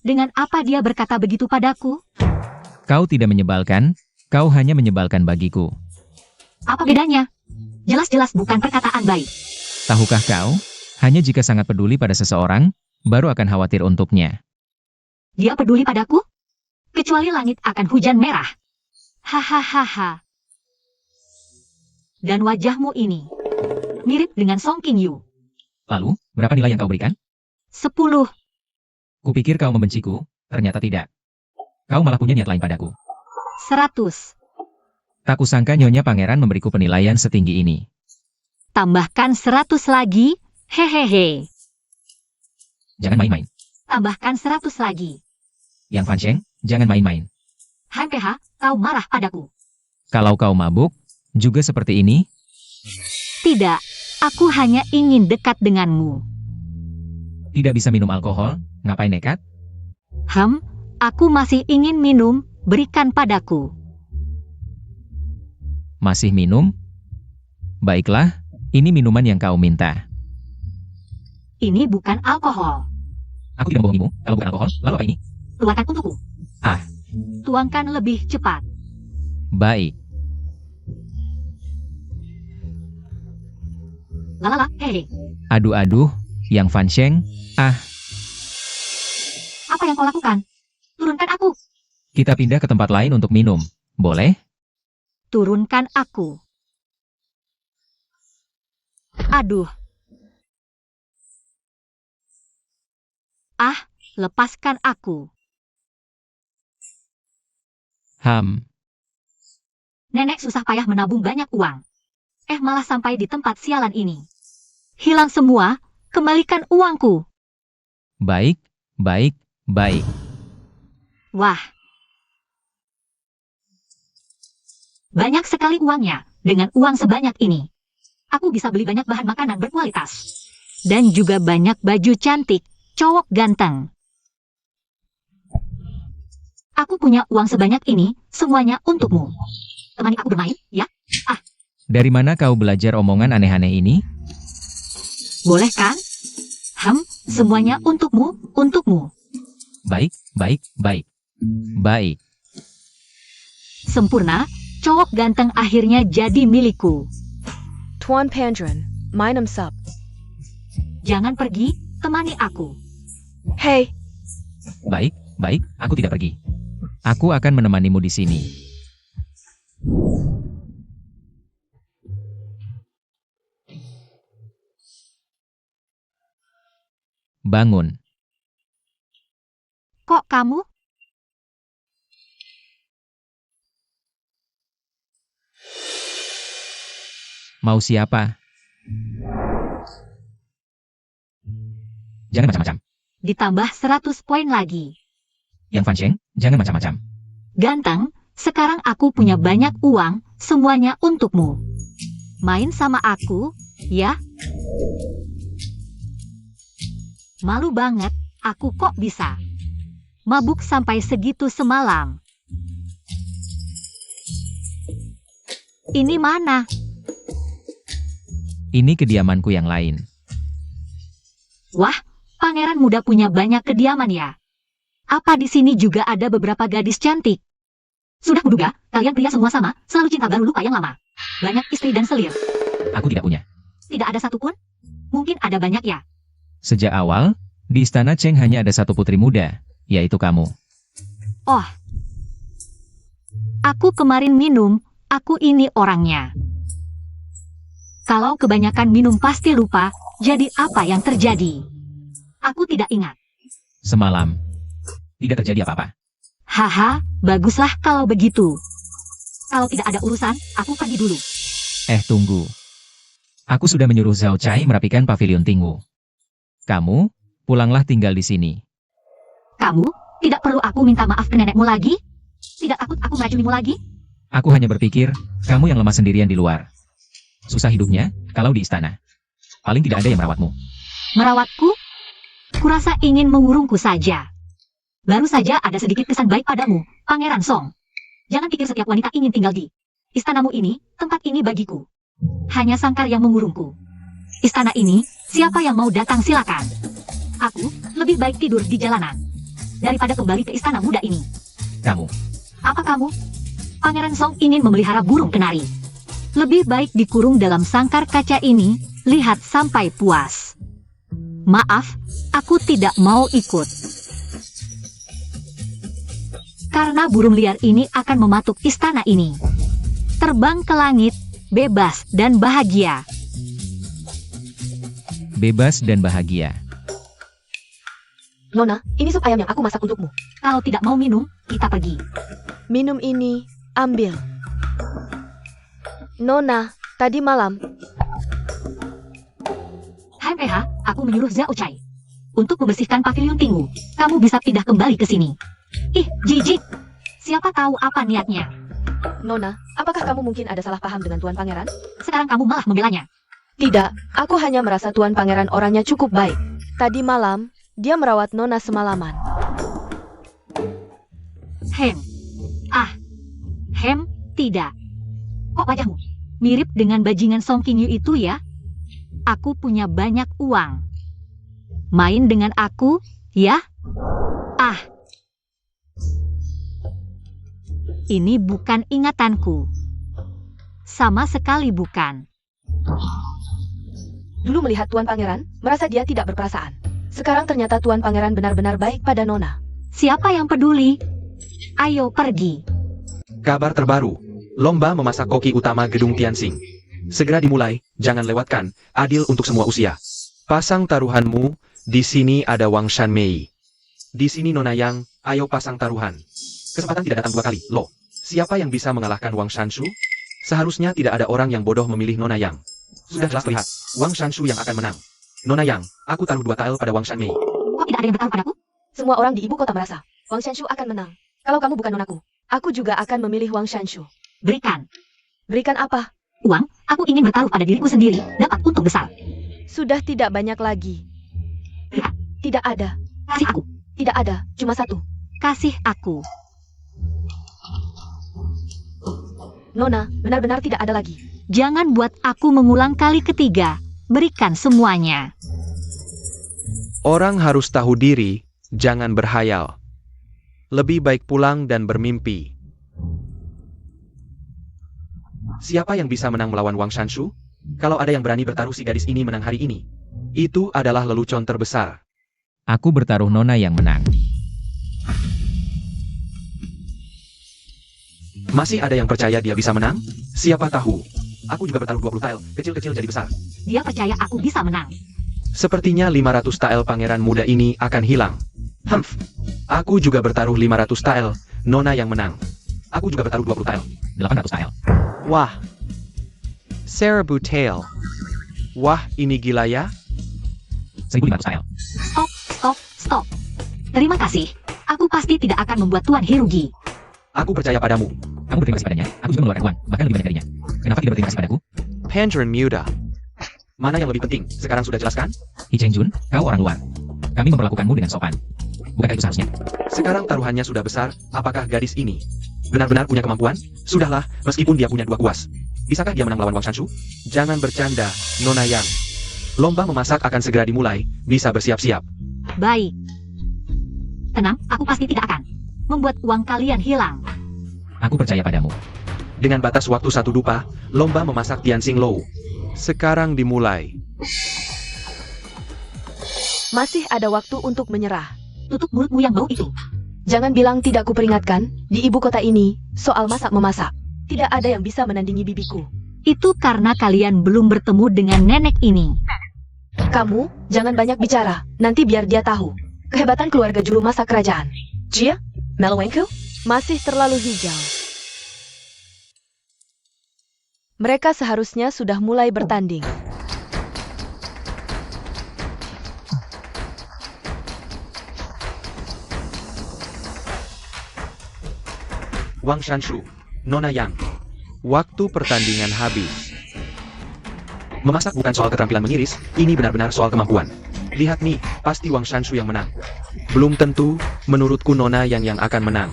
Dengan apa dia berkata begitu padaku? Kau tidak menyebalkan, kau hanya menyebalkan bagiku. Apa bedanya? Jelas-jelas bukan perkataan baik. Tahukah kau, hanya jika sangat peduli pada seseorang, baru akan khawatir untuknya. Dia peduli padaku? Kecuali langit akan hujan merah. Hahaha. Dan wajahmu ini mirip dengan Song Qing Yu. Lalu, berapa nilai yang kau berikan? 10. Kupikir kau membenciku, ternyata tidak. Kau malah punya niat lain padaku. 100. Tak kusangka Nyonya Pangeran memberiku penilaian setinggi ini. Tambahkan 100 lagi, hehehe. Jangan main-main. Tambahkan 100 lagi. Yang Fan Sheng, jangan main-main. HMPH, kau marah padaku. Kalau kau mabuk, juga seperti ini? Tidak, aku hanya ingin dekat denganmu. Tidak bisa minum alkohol, ngapain nekat? Aku masih ingin minum, berikan padaku. Masih minum? Baiklah, ini minuman yang kau minta. Ini bukan alkohol. Aku tidak membohongimu, kalau bukan alkohol, lalu apa ini? Keluarkan untukku. Ah. Tuangkan lebih cepat. Baik. Lalala, hehe. Aduh-aduh, yang Fan Sheng, Apa yang kau lakukan? Turunkan aku. kita pindah ke tempat lain untuk minum. Boleh? Turunkan aku. Aduh. Lepaskan aku. Nenek susah payah menabung banyak uang. Malah sampai di tempat sialan ini. Hilang semua, kembalikan uangku. Baik, baik, baik. Wah. Banyak sekali uangnya. Dengan uang sebanyak ini, aku bisa beli banyak bahan makanan berkualitas. Dan juga banyak baju cantik, cowok ganteng. Aku punya uang sebanyak ini, semuanya untukmu. Temani aku bermain, ya? Dari mana kau belajar omongan aneh-aneh ini? Boleh kan? Semuanya untukmu, untukmu. Baik, baik, baik. Baik. Sempurna, cowok ganteng akhirnya jadi milikku. Tuan Pandren, Minum sup. Jangan pergi, temani aku. Hei, Baik, baik, aku tidak pergi. Aku akan menemanimu di sini. Bangun. Kok kamu? Mau siapa? Jangan macam-macam. Ditambah 100 poin lagi. Yang Fansheng, jangan macam-macam. Ganteng, sekarang aku punya banyak uang, semuanya untukmu. Main sama aku, ya? Malu banget, aku kok bisa mabuk sampai segitu semalam. Ini mana? Ini kediamanku yang lain. Wah, pangeran muda punya banyak kediaman ya. Apa di sini juga ada beberapa gadis cantik? Sudah kuduga, kalian pria semua sama, selalu cinta baru lupa yang lama. Banyak istri dan selir. Aku tidak punya. Tidak ada satupun? Mungkin ada banyak ya. Sejak awal, di istana Cheng hanya ada satu putri muda, yaitu kamu. Oh. Aku kemarin minum, aku ini orangnya. Kalau kebanyakan minum pasti lupa, jadi apa yang terjadi? Aku tidak ingat. Semalam, tidak terjadi apa-apa. Haha, baguslah kalau begitu. Kalau tidak ada urusan, aku pergi dulu. Tunggu. Aku sudah menyuruh Zhao Cai merapikan pavilion Tingwu. Kamu, pulanglah tinggal di sini. Kamu, tidak perlu aku minta maaf ke nenekmu lagi? Tidak takut aku meracunimu lagi? Aku hanya berpikir, kamu yang lemah sendirian di luar. Susah hidupnya, kalau di istana. Paling tidak ada yang merawatmu. Merawatku? Kurasa ingin mengurungku saja. Baru saja ada sedikit kesan baik padamu, Pangeran Song. Jangan pikir setiap wanita ingin tinggal di istanamu ini, tempat ini bagiku. Hanya sangkar yang mengurungku. Istana ini, siapa yang mau datang silakan. Aku, lebih baik tidur di jalanan. Daripada kembali ke istana muda ini. Kamu, Apa kamu? Pangeran Song ingin memelihara burung kenari. Lebih baik dikurung dalam sangkar kaca ini, lihat sampai puas. Maaf, aku tidak mau ikut. Karena burung liar ini akan mematuk istana ini. Terbang ke langit, bebas dan bahagia. bebas dan bahagia. Nona, ini sup ayam yang aku masak untukmu. Kalau tidak mau minum, kita pergi. Minum ini, ambil. Nona, tadi malam, Hai PH, aku menyuruh Zhao Cai untuk membersihkan pavilion Tingwu. Kamu bisa pindah kembali ke sini. Ih, jijik. Siapa tahu apa niatnya. Nona, apakah kamu mungkin ada salah paham dengan Tuan Pangeran? Sekarang kamu malah membelanya. Tidak, aku hanya merasa Tuan Pangeran orangnya cukup baik. Tadi malam, dia merawat Nona semalaman. Hem. Ah. Hem, tidak. Kok wajahmu mirip dengan bajingan Song Qingyu itu ya? Aku punya banyak uang. Main dengan aku, ya? Ah. Ini bukan ingatanku. Sama sekali bukan. Dulu melihat Tuan Pangeran, merasa dia tidak berperasaan. Sekarang ternyata Tuan Pangeran benar-benar baik pada Nona. Siapa yang peduli? Ayo pergi. Kabar terbaru. Lomba memasak koki utama Gedung Tianxing. Segera dimulai, jangan lewatkan, adil untuk semua usia. Pasang taruhanmu, di sini ada Wang Shanmei. Di sini Nona Yang, ayo pasang taruhan. Kesempatan tidak datang dua kali, loh. Siapa yang bisa mengalahkan Wang Shanshu? Seharusnya tidak ada orang yang bodoh memilih Nona Yang. Sudah jelas terlihat, Wang Shanshu yang akan menang. Nona Yang, aku taruh 2 tael pada Wang Shanmei. Kok tidak ada yang bertaruh padaku? Semua orang di ibu kota merasa, Wang Shanshu akan menang. Kalau kamu bukan nonaku, aku juga akan memilih Wang Shanshu. Berikan. Berikan apa? Uang, aku ingin bertaruh pada diriku sendiri, dapat untung besar. Sudah tidak banyak lagi. Lihat, Tidak ada. kasih aku. Tidak ada, cuma 1. Kasih aku. Nona, benar-benar tidak ada lagi. Jangan buat aku mengulang kali ketiga. Berikan semuanya. Orang harus tahu diri, jangan berhayal. Lebih baik pulang dan bermimpi. Siapa yang bisa menang melawan Wang Shanshu? Kalau ada yang berani bertaruh si gadis ini menang hari ini, itu adalah lelucon terbesar. Aku bertaruh Nona yang menang. Masih ada yang percaya dia bisa menang? Siapa tahu. Aku juga bertaruh 20 tile, kecil-kecil jadi besar. Dia percaya aku bisa menang. Sepertinya 500 tile pangeran muda ini akan hilang. Humph. Aku juga bertaruh 500 tile, Nona yang menang. Aku juga bertaruh 20 tile. 800 tile. Wah. Sarah Butail. Wah, ini gila ya. 1500 tile. Stop. Terima kasih. Aku pasti tidak akan membuat Tuan He rugi. Aku percaya padamu. Kamu berterima kasih padanya, aku juga mengeluarkan uang, bahkan lebih banyak darinya. Kenapa tidak berterima kasih padaku? Pandren Muda. Mana yang lebih penting? Sekarang sudah jelaskan? Hi Cheng Jun, kau orang luar. Kami memperlakukanmu dengan sopan. Bukankah itu seharusnya? Sekarang taruhannya sudah besar, apakah gadis ini benar-benar punya kemampuan? Sudahlah, meskipun dia punya 2 kuas. Bisakah dia menang lawan Wang Shanshu? Jangan bercanda, Nona Yang. Lomba memasak akan segera dimulai, bisa bersiap-siap. Baik. Tenang, aku pasti tidak akan membuat uang kalian hilang. Aku percaya padamu. Dengan batas waktu 1 dupa, lomba memasak Tianxing Lou. Sekarang dimulai. Masih ada waktu untuk menyerah. Tutup mulutmu yang bau itu. Jangan bilang tidak kuperingatkan, di ibu kota ini, soal masak-memasak. Tidak ada yang bisa menandingi bibiku. Itu karena kalian belum bertemu dengan nenek ini. Kamu, jangan banyak bicara, nanti biar dia tahu. Kehebatan keluarga juru masak kerajaan. Jia, Melwengku, masih terlalu hijau. Mereka seharusnya sudah mulai bertanding. Wang Shanshu, Nona Yang. Waktu pertandingan habis. Memasak bukan soal keterampilan mengiris, ini benar-benar soal kemampuan. Lihat nih, pasti Wang Shanshu yang menang. Belum tentu, menurutku Nona yang akan menang.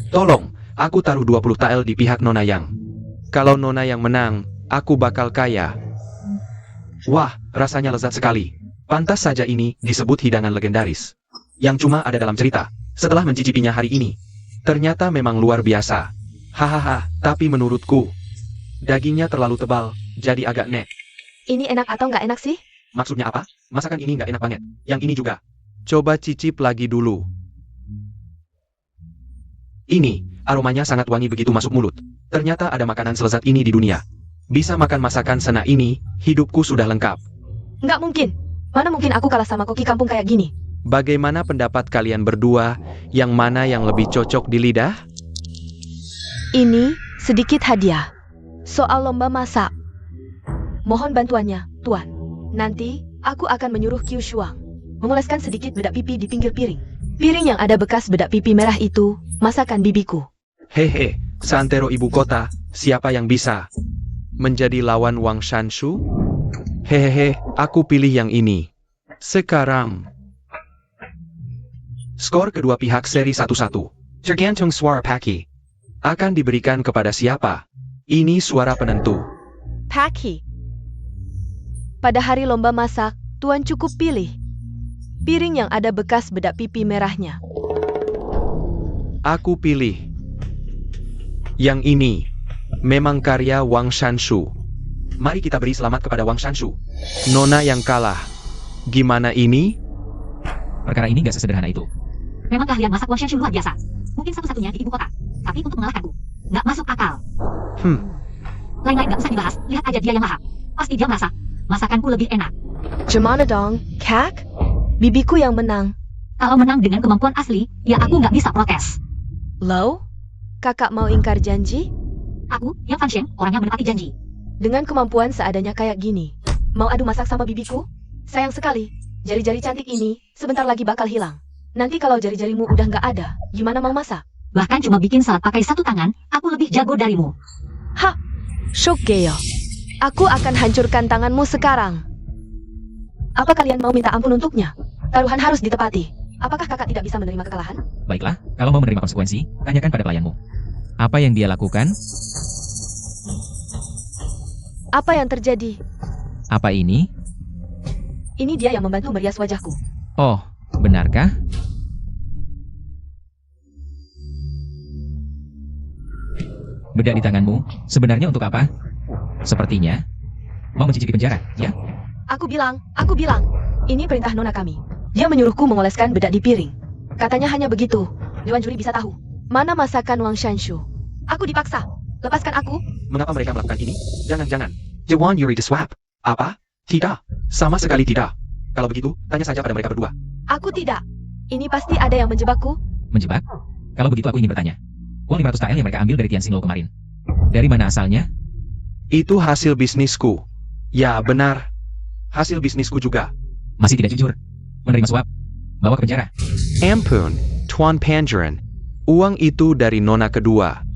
Tolong, aku taruh 20 tile di pihak Nona Yang. Kalau Nona yang menang, aku bakal kaya. Wah, rasanya lezat sekali. Pantas saja ini disebut hidangan legendaris. Yang cuma ada dalam cerita. Setelah mencicipinya hari ini, ternyata memang luar biasa. Hahaha, tapi menurutku, dagingnya terlalu tebal, jadi agak nek. Ini enak atau nggak enak sih? Maksudnya apa? Masakan ini nggak enak banget. Yang ini juga. Coba cicip lagi dulu. Ini, aromanya sangat wangi begitu masuk mulut. Ternyata ada makanan selezat ini di dunia. Bisa makan masakan sena ini, hidupku sudah lengkap. Nggak mungkin. Mana mungkin aku kalah sama koki kampung kayak gini? Bagaimana pendapat kalian berdua? Yang mana yang lebih cocok di lidah? Ini sedikit hadiah. Soal lomba masak. Mohon bantuannya, Tuan. Nanti, aku akan menyuruh Qiu Shuang mengoleskan sedikit bedak pipi di pinggir piring. Piring yang ada bekas bedak pipi merah itu, masakan bibiku. Hehe, seantero ibu kota, siapa yang bisa Menjadi lawan Wang Shanshu? Hehehe, aku pilih yang ini. Sekarang. skor kedua pihak seri 1-1. Tergantung suara Paki. Akan diberikan kepada siapa? Ini suara penentu. Paki. Pada hari lomba masak, Tuan cukup pilih piring yang ada bekas bedak pipi merahnya. Aku pilih yang ini. Memang karya Wang Shanshu. Mari kita beri selamat kepada Wang Shanshu. Nona yang kalah. Gimana ini? Perkara ini gak sesederhana itu. Memang keahlian masak Wang Shanshu luar biasa. Mungkin satu-satunya di ibu kota. Tapi untuk mengalahkanku, nggak masuk akal. Lain-lain nggak usah dibahas. Lihat aja dia yang lahap. Pasti dia merasa masakanku lebih enak. Gimana dong, Kak? Bibiku yang menang. Kalau menang dengan kemampuan asli, ya aku nggak bisa protes. Lo? Kakak mau ingkar janji? Aku, yang Fan Sheng, orangnya menepati janji. Dengan kemampuan seadanya kayak gini, mau adu masak sama bibiku? Sayang sekali, jari-jari cantik ini sebentar lagi bakal hilang. Nanti kalau jari-jarimu udah nggak ada, gimana mau masak? Bahkan cuma bikin salad pakai satu tangan, aku lebih jago darimu. Ha! Shokgeo. Aku akan hancurkan tanganmu sekarang. Apa kalian mau minta ampun untuknya? Taruhan harus ditepati. Apakah kakak tidak bisa menerima kekalahan? Baiklah, kalau mau menerima konsekuensi, tanyakan pada pelayanmu. Apa yang dia lakukan? Apa yang terjadi? Apa ini? Ini dia yang membantu merias wajahku. Oh, benarkah? Bedak di tanganmu, sebenarnya untuk apa? Sepertinya, Mau mencicipi penjara, ya? Aku bilang, ini perintah nona kami. Dia menyuruhku mengoleskan bedak di piring. Katanya hanya begitu, Dewan Juri bisa tahu mana masakan Wang Shanshu. Aku dipaksa. Lepaskan aku. Mengapa mereka melakukan ini? Jangan-jangan. Dewan Yuri disuap. Apa? Tidak. Sama sekali tidak. Kalau begitu, tanya saja pada mereka berdua. Aku tidak. Ini pasti ada yang menjebakku. Menjebak? Kalau begitu aku ingin bertanya. Uang 500 TL yang mereka ambil dari Tian Xinglo kemarin. Dari mana asalnya? Itu hasil bisnisku. Ya, benar. Hasil bisnisku juga. Masih tidak jujur. Menerima suap. Bawa ke penjara. Ampun, Tuan Pangeran. Uang itu dari nona kedua.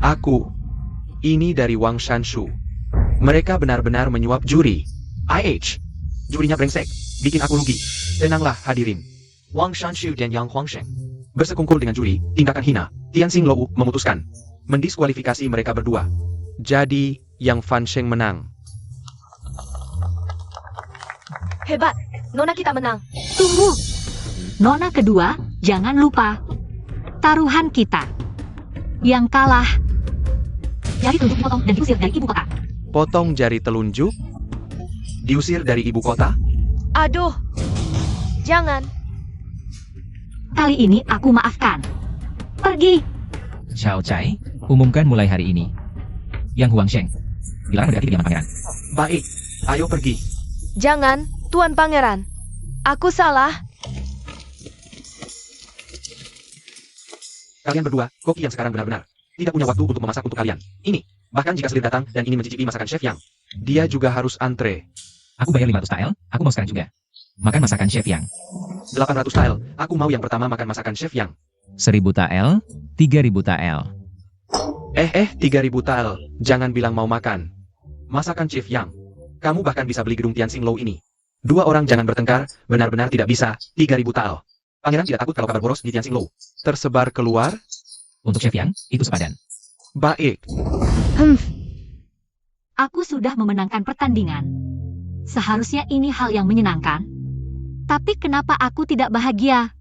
Aku. Ini dari Wang Shanshu. Mereka benar-benar menyuap juri. IH. Jurinya brengsek. Bikin aku rugi. Tenanglah hadirin. Wang Shanshu dan Yang Huangsheng bersekongkol dengan juri, tindakan hina. Tian Xinglou memutuskan mendiskualifikasi mereka berdua. Jadi, Yang Fan Sheng menang. Hebat. Nona kita menang. Tunggu. Nona kedua, jangan lupa. Taruhan kita. Yang kalah. Jari telunjuk potong dan diusir dari ibu kota. Potong jari telunjuk. Diusir dari ibu kota? Aduh. Jangan. Kali ini aku maafkan. Pergi. Xiao Chai, umumkan mulai hari ini. Yang Huangsheng, dilarang mendekati kediaman pangeran. Baik. Ayo pergi. Jangan, Tuan Pangeran. Aku salah. Kalian berdua, koki yang sekarang benar-benar tidak punya waktu untuk memasak untuk kalian. Ini, bahkan jika selir datang dan ingin mencicipi masakan chef Yang, Dia juga harus antre. Aku bayar 500 TL, aku mau sekarang juga. Makan masakan Chef Yang. 800 TL, aku mau yang pertama makan masakan chef Yang. 1000 TL, 3000 TL. 3.000 tal. Jangan bilang mau makan. Masakan chef Yang. Kamu bahkan bisa beli gedung Tian Xinglou ini. Dua orang jangan bertengkar, benar-benar tidak bisa. 3.000 tal. Pangeran tidak takut kalau kabar boros di Tian Xinglou Tersebar keluar. Untuk Chef Yang, itu sepadan. Baik. Aku sudah memenangkan pertandingan. Seharusnya ini hal yang menyenangkan. Tapi kenapa aku tidak bahagia?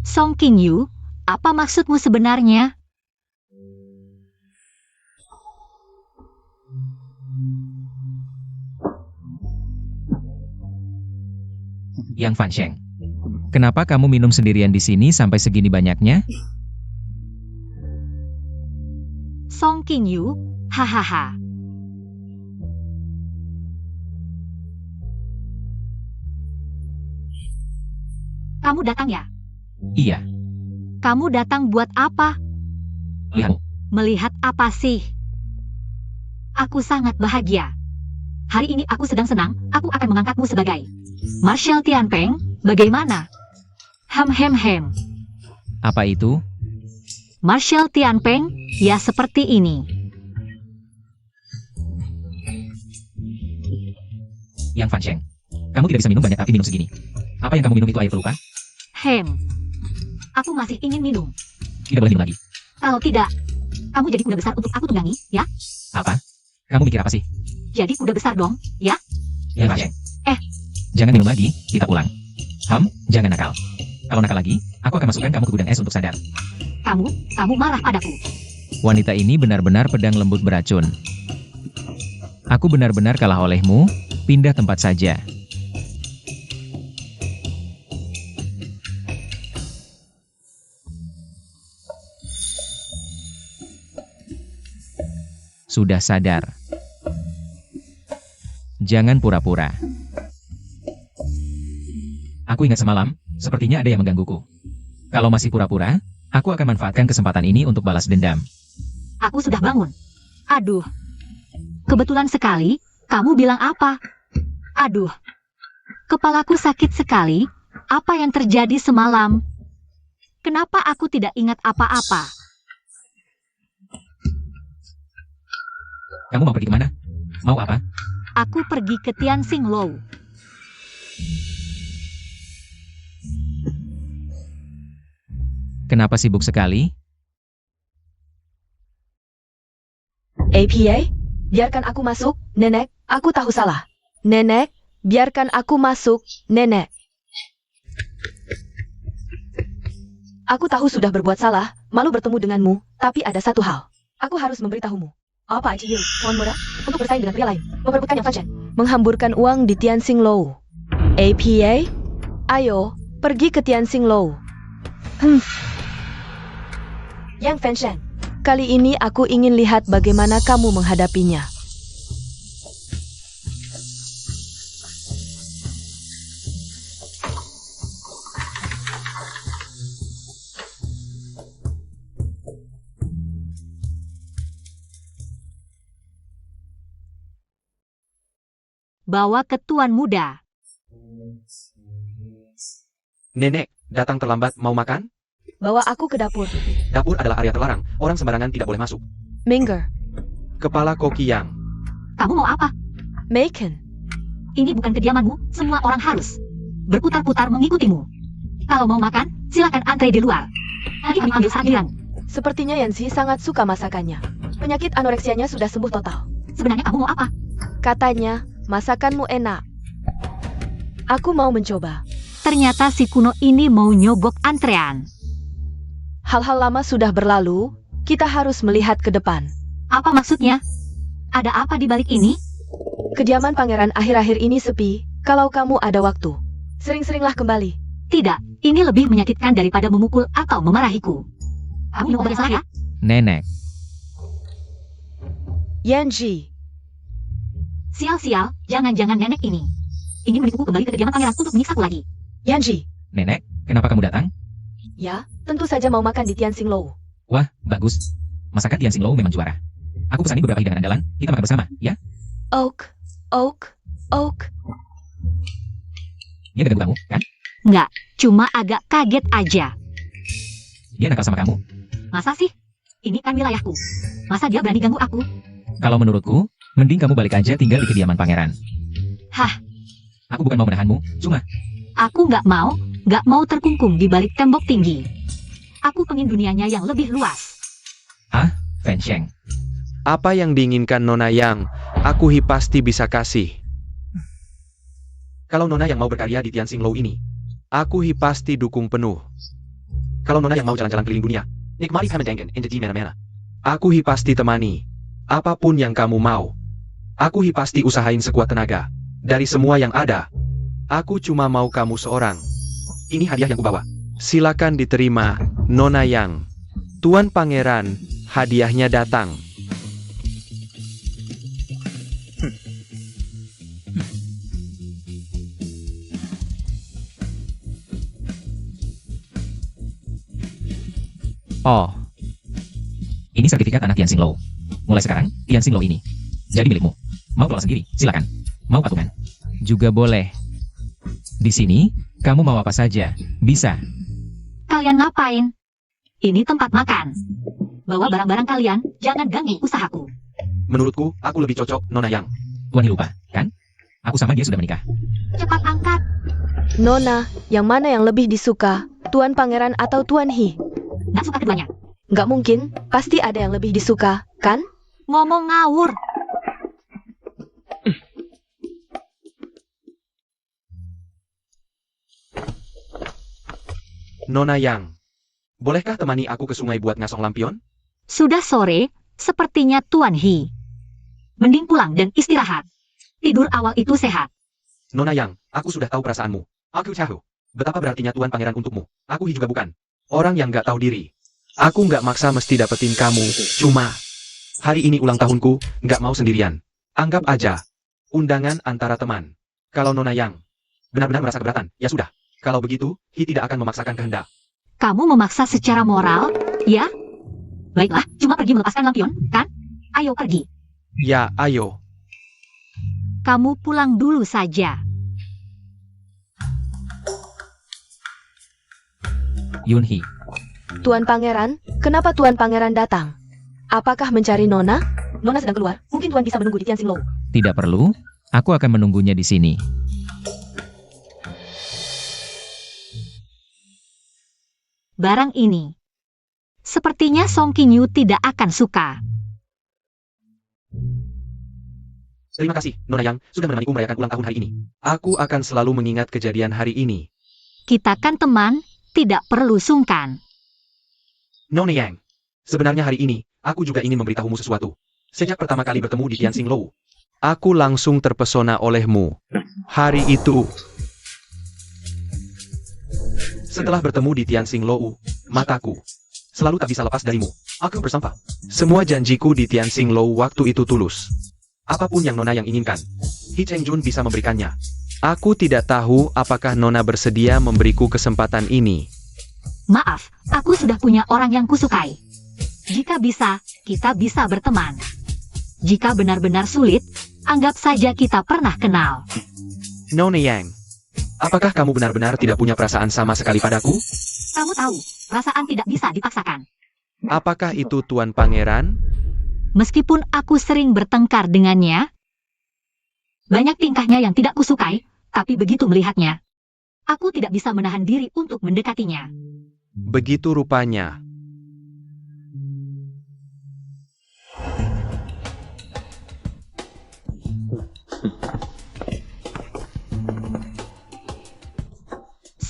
Song Qingyu, apa maksudmu sebenarnya? Yang Fan Sheng, kenapa kamu minum sendirian di sini sampai segini banyaknya? Song Qingyu, hahaha. Kamu datang ya? Iya, Kamu datang buat apa? lihatmu. Melihat apa sih? Aku sangat bahagia. Hari ini aku sedang senang, aku akan mengangkatmu sebagai Marshal Tianpeng, bagaimana? Hem. Apa itu? Marshal Tianpeng, ya seperti ini. Yang Fan Sheng, kamu tidak bisa minum banyak tapi minum segini. Apa yang kamu minum itu air peluka? Aku masih ingin minum. Tidak boleh minum lagi. Kalau tidak, kamu jadi kuda besar untuk aku tunggangi, ya? Apa? Kamu mikir apa sih? Jadi kuda besar dong, ya? Yang Fan Sheng. Jangan minum lagi, kita pulang. Jangan nakal. Kalau nakal lagi, aku akan masukkan kamu ke gudang es untuk sadar. Kamu marah padaku. Wanita ini benar-benar pedang lembut beracun. Aku benar-benar kalah olehmu, pindah tempat saja. Sudah sadar. Jangan pura-pura. Aku ingat semalam, sepertinya ada yang menggangguku. Kalau masih pura-pura, aku akan manfaatkan kesempatan ini untuk balas dendam. Aku sudah bangun. Aduh. Kebetulan sekali, kamu bilang apa? Aduh. Kepalaku sakit sekali. Apa yang terjadi semalam? Kenapa aku tidak ingat apa-apa? Kamu mau pergi kemana? Mau apa? Aku pergi ke Tian Xinglou. Kenapa sibuk sekali? APA, biarkan aku masuk, Nenek. Aku tahu salah. Nenek, biarkan aku masuk, Nenek. Aku tahu sudah berbuat salah, malu bertemu denganmu, tapi ada satu hal. Aku harus memberitahumu. Apa Aji Hiru, kawan muda, untuk bersaing dengan pria lain, memperebutkan Yang Fanshan, menghamburkan uang di Tianxing Lou. APA? Ayo, pergi ke Tianxing Lou. Yang Fanshan, kali ini aku ingin lihat bagaimana kamu menghadapinya. Bawa ke tuan muda. Nenek, datang terlambat, mau makan? Bawa aku ke dapur. Dapur adalah area terlarang, orang sembarangan tidak boleh masuk. Minger, Kepala Koki Yang. Kamu mau apa? Macon, Ini bukan kediamanmu, semua orang harus berputar-putar mengikutimu. Kalau mau makan, silakan antre di luar. Nanti kami ambil saat giliran. sepertinya Yanzi sangat suka masakannya. Penyakit anoreksianya sudah sembuh total. Sebenarnya kamu mau apa? Katanya, masakanmu enak. Aku mau mencoba. Ternyata si kuno ini mau nyogok antrean. Hal-hal lama sudah berlalu, kita harus melihat ke depan. Apa maksudnya? Ada apa di balik ini? Kediaman pangeran akhir-akhir ini sepi, kalau kamu ada waktu. Sering-seringlah kembali. Tidak, ini lebih menyakitkan daripada memukul atau memarahiku. Kamu minum obat yang salah ya? Nenek, Yanji, Sial-sial, jangan-jangan nenek ini ingin menipuku kembali ke kediaman pangeran untuk menyiksaku lagi. Yanji. Nenek, kenapa kamu datang? Ya, tentu saja mau makan di Tianxing Lou. Wah, bagus. Masakan Tianxing Lou memang juara. Aku pesani beberapa hidangan andalan, kita makan bersama, ya? Oak. Dia gak ganggu kamu, kan? Enggak, cuma agak kaget aja. Dia nakal sama kamu. Masa sih? Ini kan wilayahku. Masa dia berani ganggu aku? Kalau menurutku, mending kamu balik aja tinggal di kediaman pangeran. Hah? Aku bukan mau menahanmu, cuma Aku nggak mau terkungkung di balik tembok tinggi. Aku pengen dunianya yang lebih luas. Fansheng. Apa yang diinginkan Nona Yang, aku pasti bisa kasih. Kalau Nona Yang mau berkarya di Tianxing Lou ini, aku pasti dukung penuh. Kalau Nona Yang mau jalan-jalan keliling dunia, nikmati pemandangan indah di mana-mana, aku pasti temani. Apapun yang kamu mau, aku pasti usahain sekuat tenaga. Dari semua yang ada, aku cuma mau kamu seorang. Ini hadiah yang kubawa. Silakan diterima, Nona Yang. Tuan Pangeran, hadiahnya datang. Oh. Ini sertifikat anak Tianxing Lou. Mulai sekarang, Tianxing Lou ini jadi milikmu. Mau kelola sendiri, silakan. Mau patungan? Juga boleh. Di sini, kamu mau apa saja, bisa. Kalian ngapain? Ini tempat makan. Bawa barang-barang kalian, jangan ganggu usahaku. Menurutku, aku lebih cocok, Nona Yang. Tuan Hi lupa, kan? Aku sama dia sudah menikah. Cepat angkat. Nona, yang mana yang lebih disuka? Tuan Pangeran atau Tuan Hi? Nggak suka keduanya. Nggak mungkin, pasti ada yang lebih disuka, kan? Ngomong ngawur. Nona Yang, bolehkah temani aku ke sungai buat ngasong lampion? Sudah sore, sepertinya Tuan Hi. Mending pulang dan istirahat. Tidur awal itu sehat. Nona Yang, aku sudah tahu perasaanmu. Aku tahu betapa berartinya Tuan Pangeran untukmu. Aku juga bukan orang yang nggak tahu diri. Aku nggak maksa mesti dapetin kamu. Cuma, hari ini ulang tahunku, nggak mau sendirian. Anggap aja, undangan antara teman. Kalau Nona Yang benar-benar merasa keberatan, ya sudah. Kalau begitu, Hi tidak akan memaksakan kehendak. Kamu memaksa secara moral, ya? Baiklah, cuma pergi melepaskan lampion, kan? Ayo pergi. Ya, ayo. Kamu pulang dulu saja. Yunhee, Tuan Pangeran, kenapa Tuan Pangeran datang? Apakah mencari Nona? Nona sedang keluar, mungkin Tuan bisa menunggu di Tianxing Lou. tidak perlu. Aku akan menunggunya di sini. Barang ini. Sepertinya Song Qingyu tidak akan suka. Terima kasih, Nona Yang, sudah menemaniku merayakan ulang tahun hari ini. Aku akan selalu mengingat kejadian hari ini. Kita kan teman, tidak perlu sungkan. Nona Yang, Sebenarnya hari ini, aku juga ingin memberitahumu sesuatu. Sejak pertama kali bertemu di Tianxing Lou, aku langsung terpesona olehmu. Hari itu, setelah bertemu di Tianxing Lou, mataku selalu tak bisa lepas darimu. Aku bersumpah, semua janjiku di Tianxing Lou waktu itu tulus. Apapun yang Nona yang inginkan, He Cheng Jun bisa memberikannya. Aku tidak tahu apakah Nona bersedia memberiku kesempatan ini. Maaf, aku sudah punya orang yang kusukai. Jika bisa, kita bisa berteman. Jika benar-benar sulit, anggap saja kita pernah kenal. Nona Yang, apakah kamu benar-benar tidak punya perasaan sama sekali padaku? Kamu tahu, perasaan tidak bisa dipaksakan. Apakah itu Tuan Pangeran? Meskipun aku sering bertengkar dengannya, banyak tingkahnya yang tidak kusukai, tapi begitu melihatnya, aku tidak bisa menahan diri untuk mendekatinya. Begitu rupanya.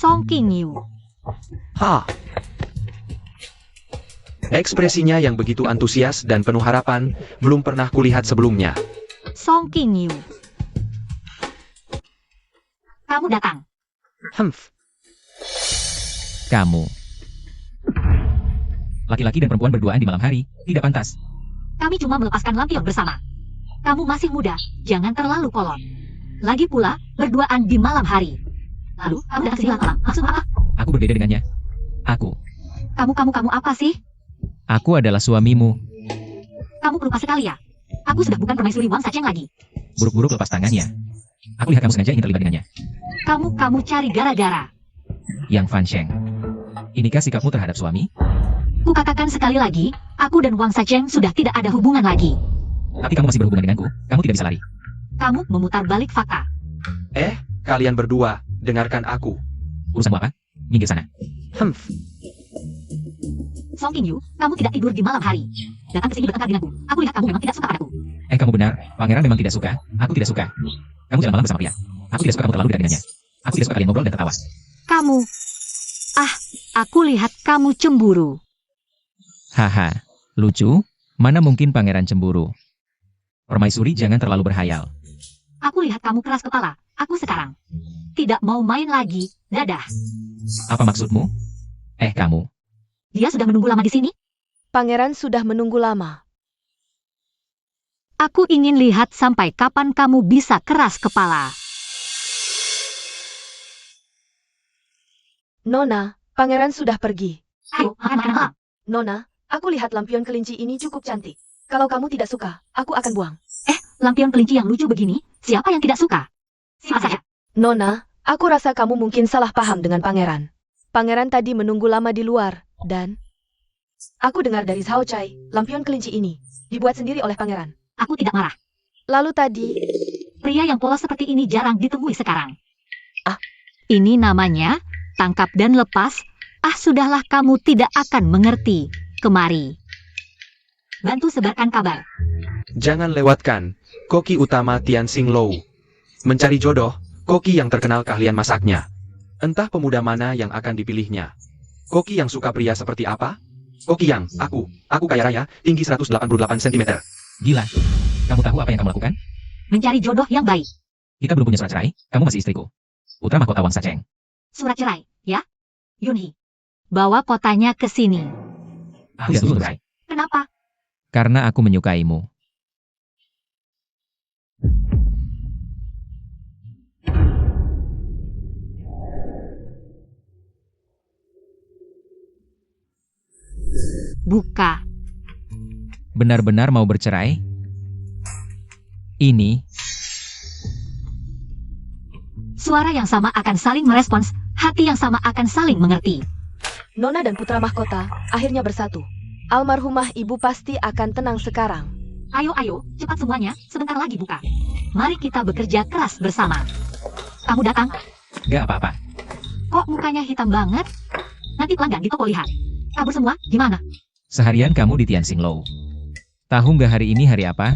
Song Qingyu. Ha! Ekspresinya yang begitu antusias dan penuh harapan, belum pernah kulihat sebelumnya. Song Qingyu. Kamu datang. Humph. Kamu. Laki-laki dan perempuan berduaan di malam hari, tidak pantas. Kami cuma melepaskan lampion bersama. Kamu masih muda, jangan terlalu kolot. Lagi pula, berduaan di malam hari. Lalu, kamu datang ke sini malam. Maksud apa? Aku berbeda dengannya. Aku Kamu apa sih? adalah suamimu. Kamu pelupa sekali ya? Aku sudah bukan permaisuri Wang Sacheng lagi. Buruk-buruk lepas tangannya. Aku lihat kamu sengaja ingin terlibat dengannya. Kamu cari gara-gara. Yang Fan Sheng. Inikah sikapmu terhadap suami? Kukatakan sekali lagi, aku dan Wang Sacheng sudah tidak ada hubungan lagi. Tapi kamu masih berhubungan denganku. Kamu tidak bisa lari. Kamu memutar balik fakta. Kalian berdua, dengarkan aku. Urusanmu apa? Minggir sana. Humph. Song Qingyu, kamu tidak tidur di malam hari. Datang ke sini bertengkar denganku. Aku lihat kamu memang tidak suka padaku. Kamu benar. Pangeran memang tidak suka. Aku tidak suka. Kamu jalan malam bersama pria. Aku tidak suka kamu terlalu dekat dengannya. Aku tidak suka kalian ngobrol dan tertawa. Kamu. Aku lihat kamu cemburu. Haha. Lucu? Mana mungkin pangeran cemburu? Permaisuri jangan terlalu berhayal. Aku lihat kamu keras kepala. Aku sekarang tidak mau main lagi. Dadah. Apa maksudmu? Kamu. Dia sudah menunggu lama di sini. Pangeran sudah menunggu lama. Aku ingin lihat sampai kapan kamu bisa keras kepala. Nona, pangeran sudah pergi. Ayo, makan malam. Nona, aku lihat lampion kelinci ini cukup cantik. Kalau kamu tidak suka, aku akan buang. Lampion kelinci yang lucu begini, siapa yang tidak suka? Siapa saja. Nona, aku rasa kamu mungkin salah paham dengan pangeran. Pangeran tadi menunggu lama di luar, dan aku dengar dari Zhao Chai, lampion kelinci ini dibuat sendiri oleh pangeran. Aku tidak marah. Lalu tadi, Pria yang polos seperti ini jarang ditemui sekarang. Ah. Ini namanya tangkap dan lepas. Sudahlah, kamu tidak akan mengerti. Kemari. Bantu sebarkan kabar. Jangan lewatkan koki utama Tianxing Lou. Mencari jodoh, koki yang terkenal keahlian masaknya. Entah pemuda mana yang akan dipilihnya. Koki yang suka pria seperti apa? Koki yang, aku kaya raya, tinggi 188 cm. Gila. Kamu tahu apa yang kamu lakukan? Mencari jodoh yang baik. Kita belum punya surat cerai. Kamu masih istriku. Putra mahkota Wang Sacheng. Surat cerai, ya? Yunhee. Bawa kotanya ke sini. Aku tidak selesai. Kenapa? Karena aku menyukaimu. Buka. Benar-benar mau bercerai? Ini, Suara yang sama akan saling merespons, hati yang sama akan saling mengerti. Nona dan putra mahkota akhirnya bersatu. Almarhumah ibu pasti akan tenang sekarang. Ayo, cepat semuanya, sebentar lagi buka. Mari kita bekerja keras bersama. Kamu datang, gak apa-apa. kok mukanya hitam banget? Nanti pelanggan di toko lihat. Kabur semua, gimana? Seharian kamu di Tianxing Lou. Tahu nggak hari ini hari apa?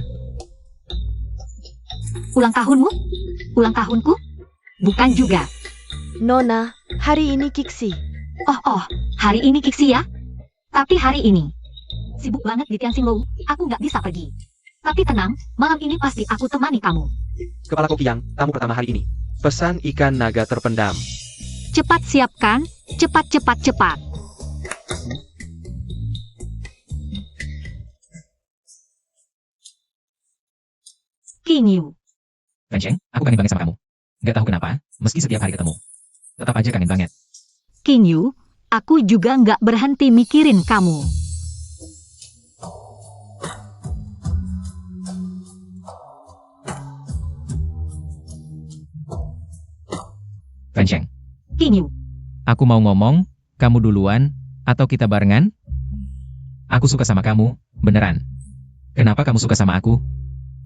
Ulang tahunmu? Ulang tahunku? Bukan juga. Nona, hari ini Kiksi. Oh, hari ini Kiksi ya? Tapi hari ini. sibuk banget di Tianxinlou, aku nggak bisa pergi. Tapi tenang, malam ini pasti aku temani kamu. Kepala koki yang, tamu pertama hari ini. Pesan ikan naga terpendam. Cepat siapkan, cepat cepat cepat. King Yu, Fan Sheng, aku kangen banget sama kamu. Gak tahu kenapa, meski setiap hari ketemu. Tetap aja kangen banget. King Yu, aku juga nggak berhenti mikirin kamu. Fan Sheng, King Yu, aku mau ngomong, kamu duluan, atau kita barengan? Aku suka sama kamu, beneran. Kenapa kamu suka sama aku?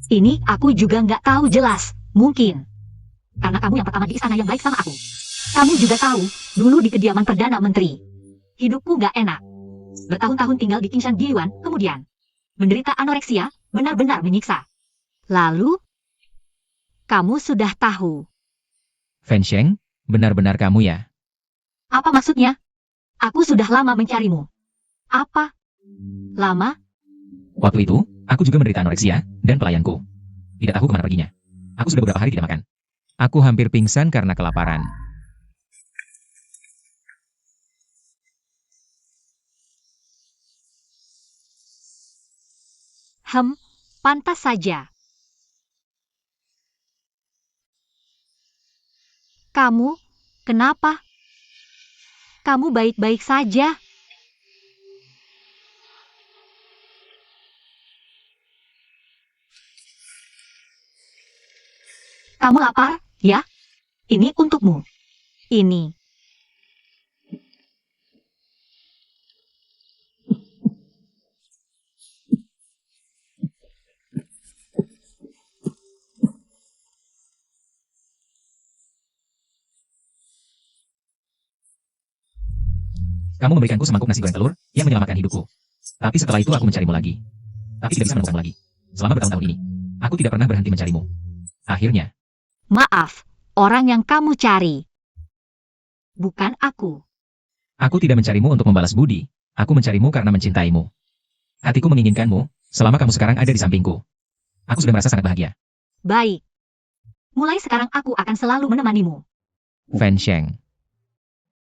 ini aku juga nggak tahu jelas, mungkin. Karena kamu yang pertama di istana yang baik sama aku. Kamu juga tahu, dulu di kediaman Perdana Menteri. Hidupku nggak enak. Bertahun-tahun tinggal di Kingshan Diyuan, kemudian menderita anoreksia, benar-benar menyiksa. Lalu, kamu sudah tahu. Fan Sheng, benar-benar kamu ya? Apa maksudnya? Aku sudah lama mencarimu. Apa? Lama? Waktu itu, aku juga menderita anoreksia, dan pelayanku. Tidak tahu kemana perginya. Aku sudah beberapa hari tidak makan. Aku hampir pingsan karena kelaparan. Pantas saja. Kamu, kenapa? Kamu baik-baik saja. Kamu lapar, ya? Ini untukmu. Ini. Kamu memberikanku semangkuk nasi goreng telur, yang menyelamatkan hidupku. Tapi setelah itu aku mencarimu lagi. Tapi tidak bisa menemukanmu lagi. Selama bertahun-tahun ini, aku tidak pernah berhenti mencarimu. Akhirnya, Maaf, orang yang kamu cari. Bukan aku. aku tidak mencarimu untuk membalas budi. Aku mencarimu karena mencintaimu. Hatiku menginginkanmu, selama kamu sekarang ada di sampingku. Aku sudah merasa sangat bahagia. Baik. Mulai sekarang aku akan selalu menemanimu. Fan Sheng.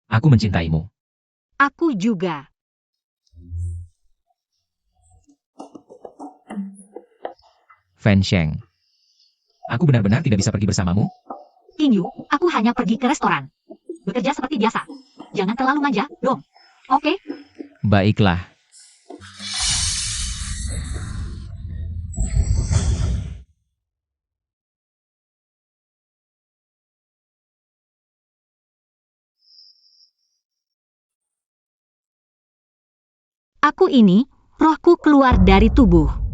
Aku mencintaimu. Aku juga. Fan Sheng. Aku benar-benar tidak bisa pergi bersamamu. King Yu, aku hanya pergi ke restoran. Bekerja seperti biasa. Jangan terlalu manja, dong. Oke? Baiklah. Aku ini, rohku keluar dari tubuh.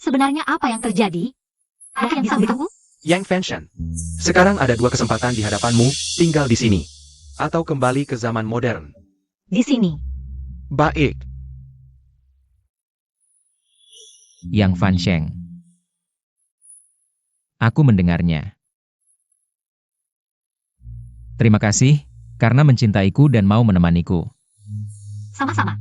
Sebenarnya apa yang terjadi? Ada yang bisa memberitahu? Yang Fan Shen. Sekarang ada dua kesempatan di hadapanmu, tinggal di sini. Atau kembali ke zaman modern. Di sini. Baik. Yang Fan Sheng. Aku mendengarnya. Terima kasih, karena mencintaiku dan mau menemaniku. Sama-sama.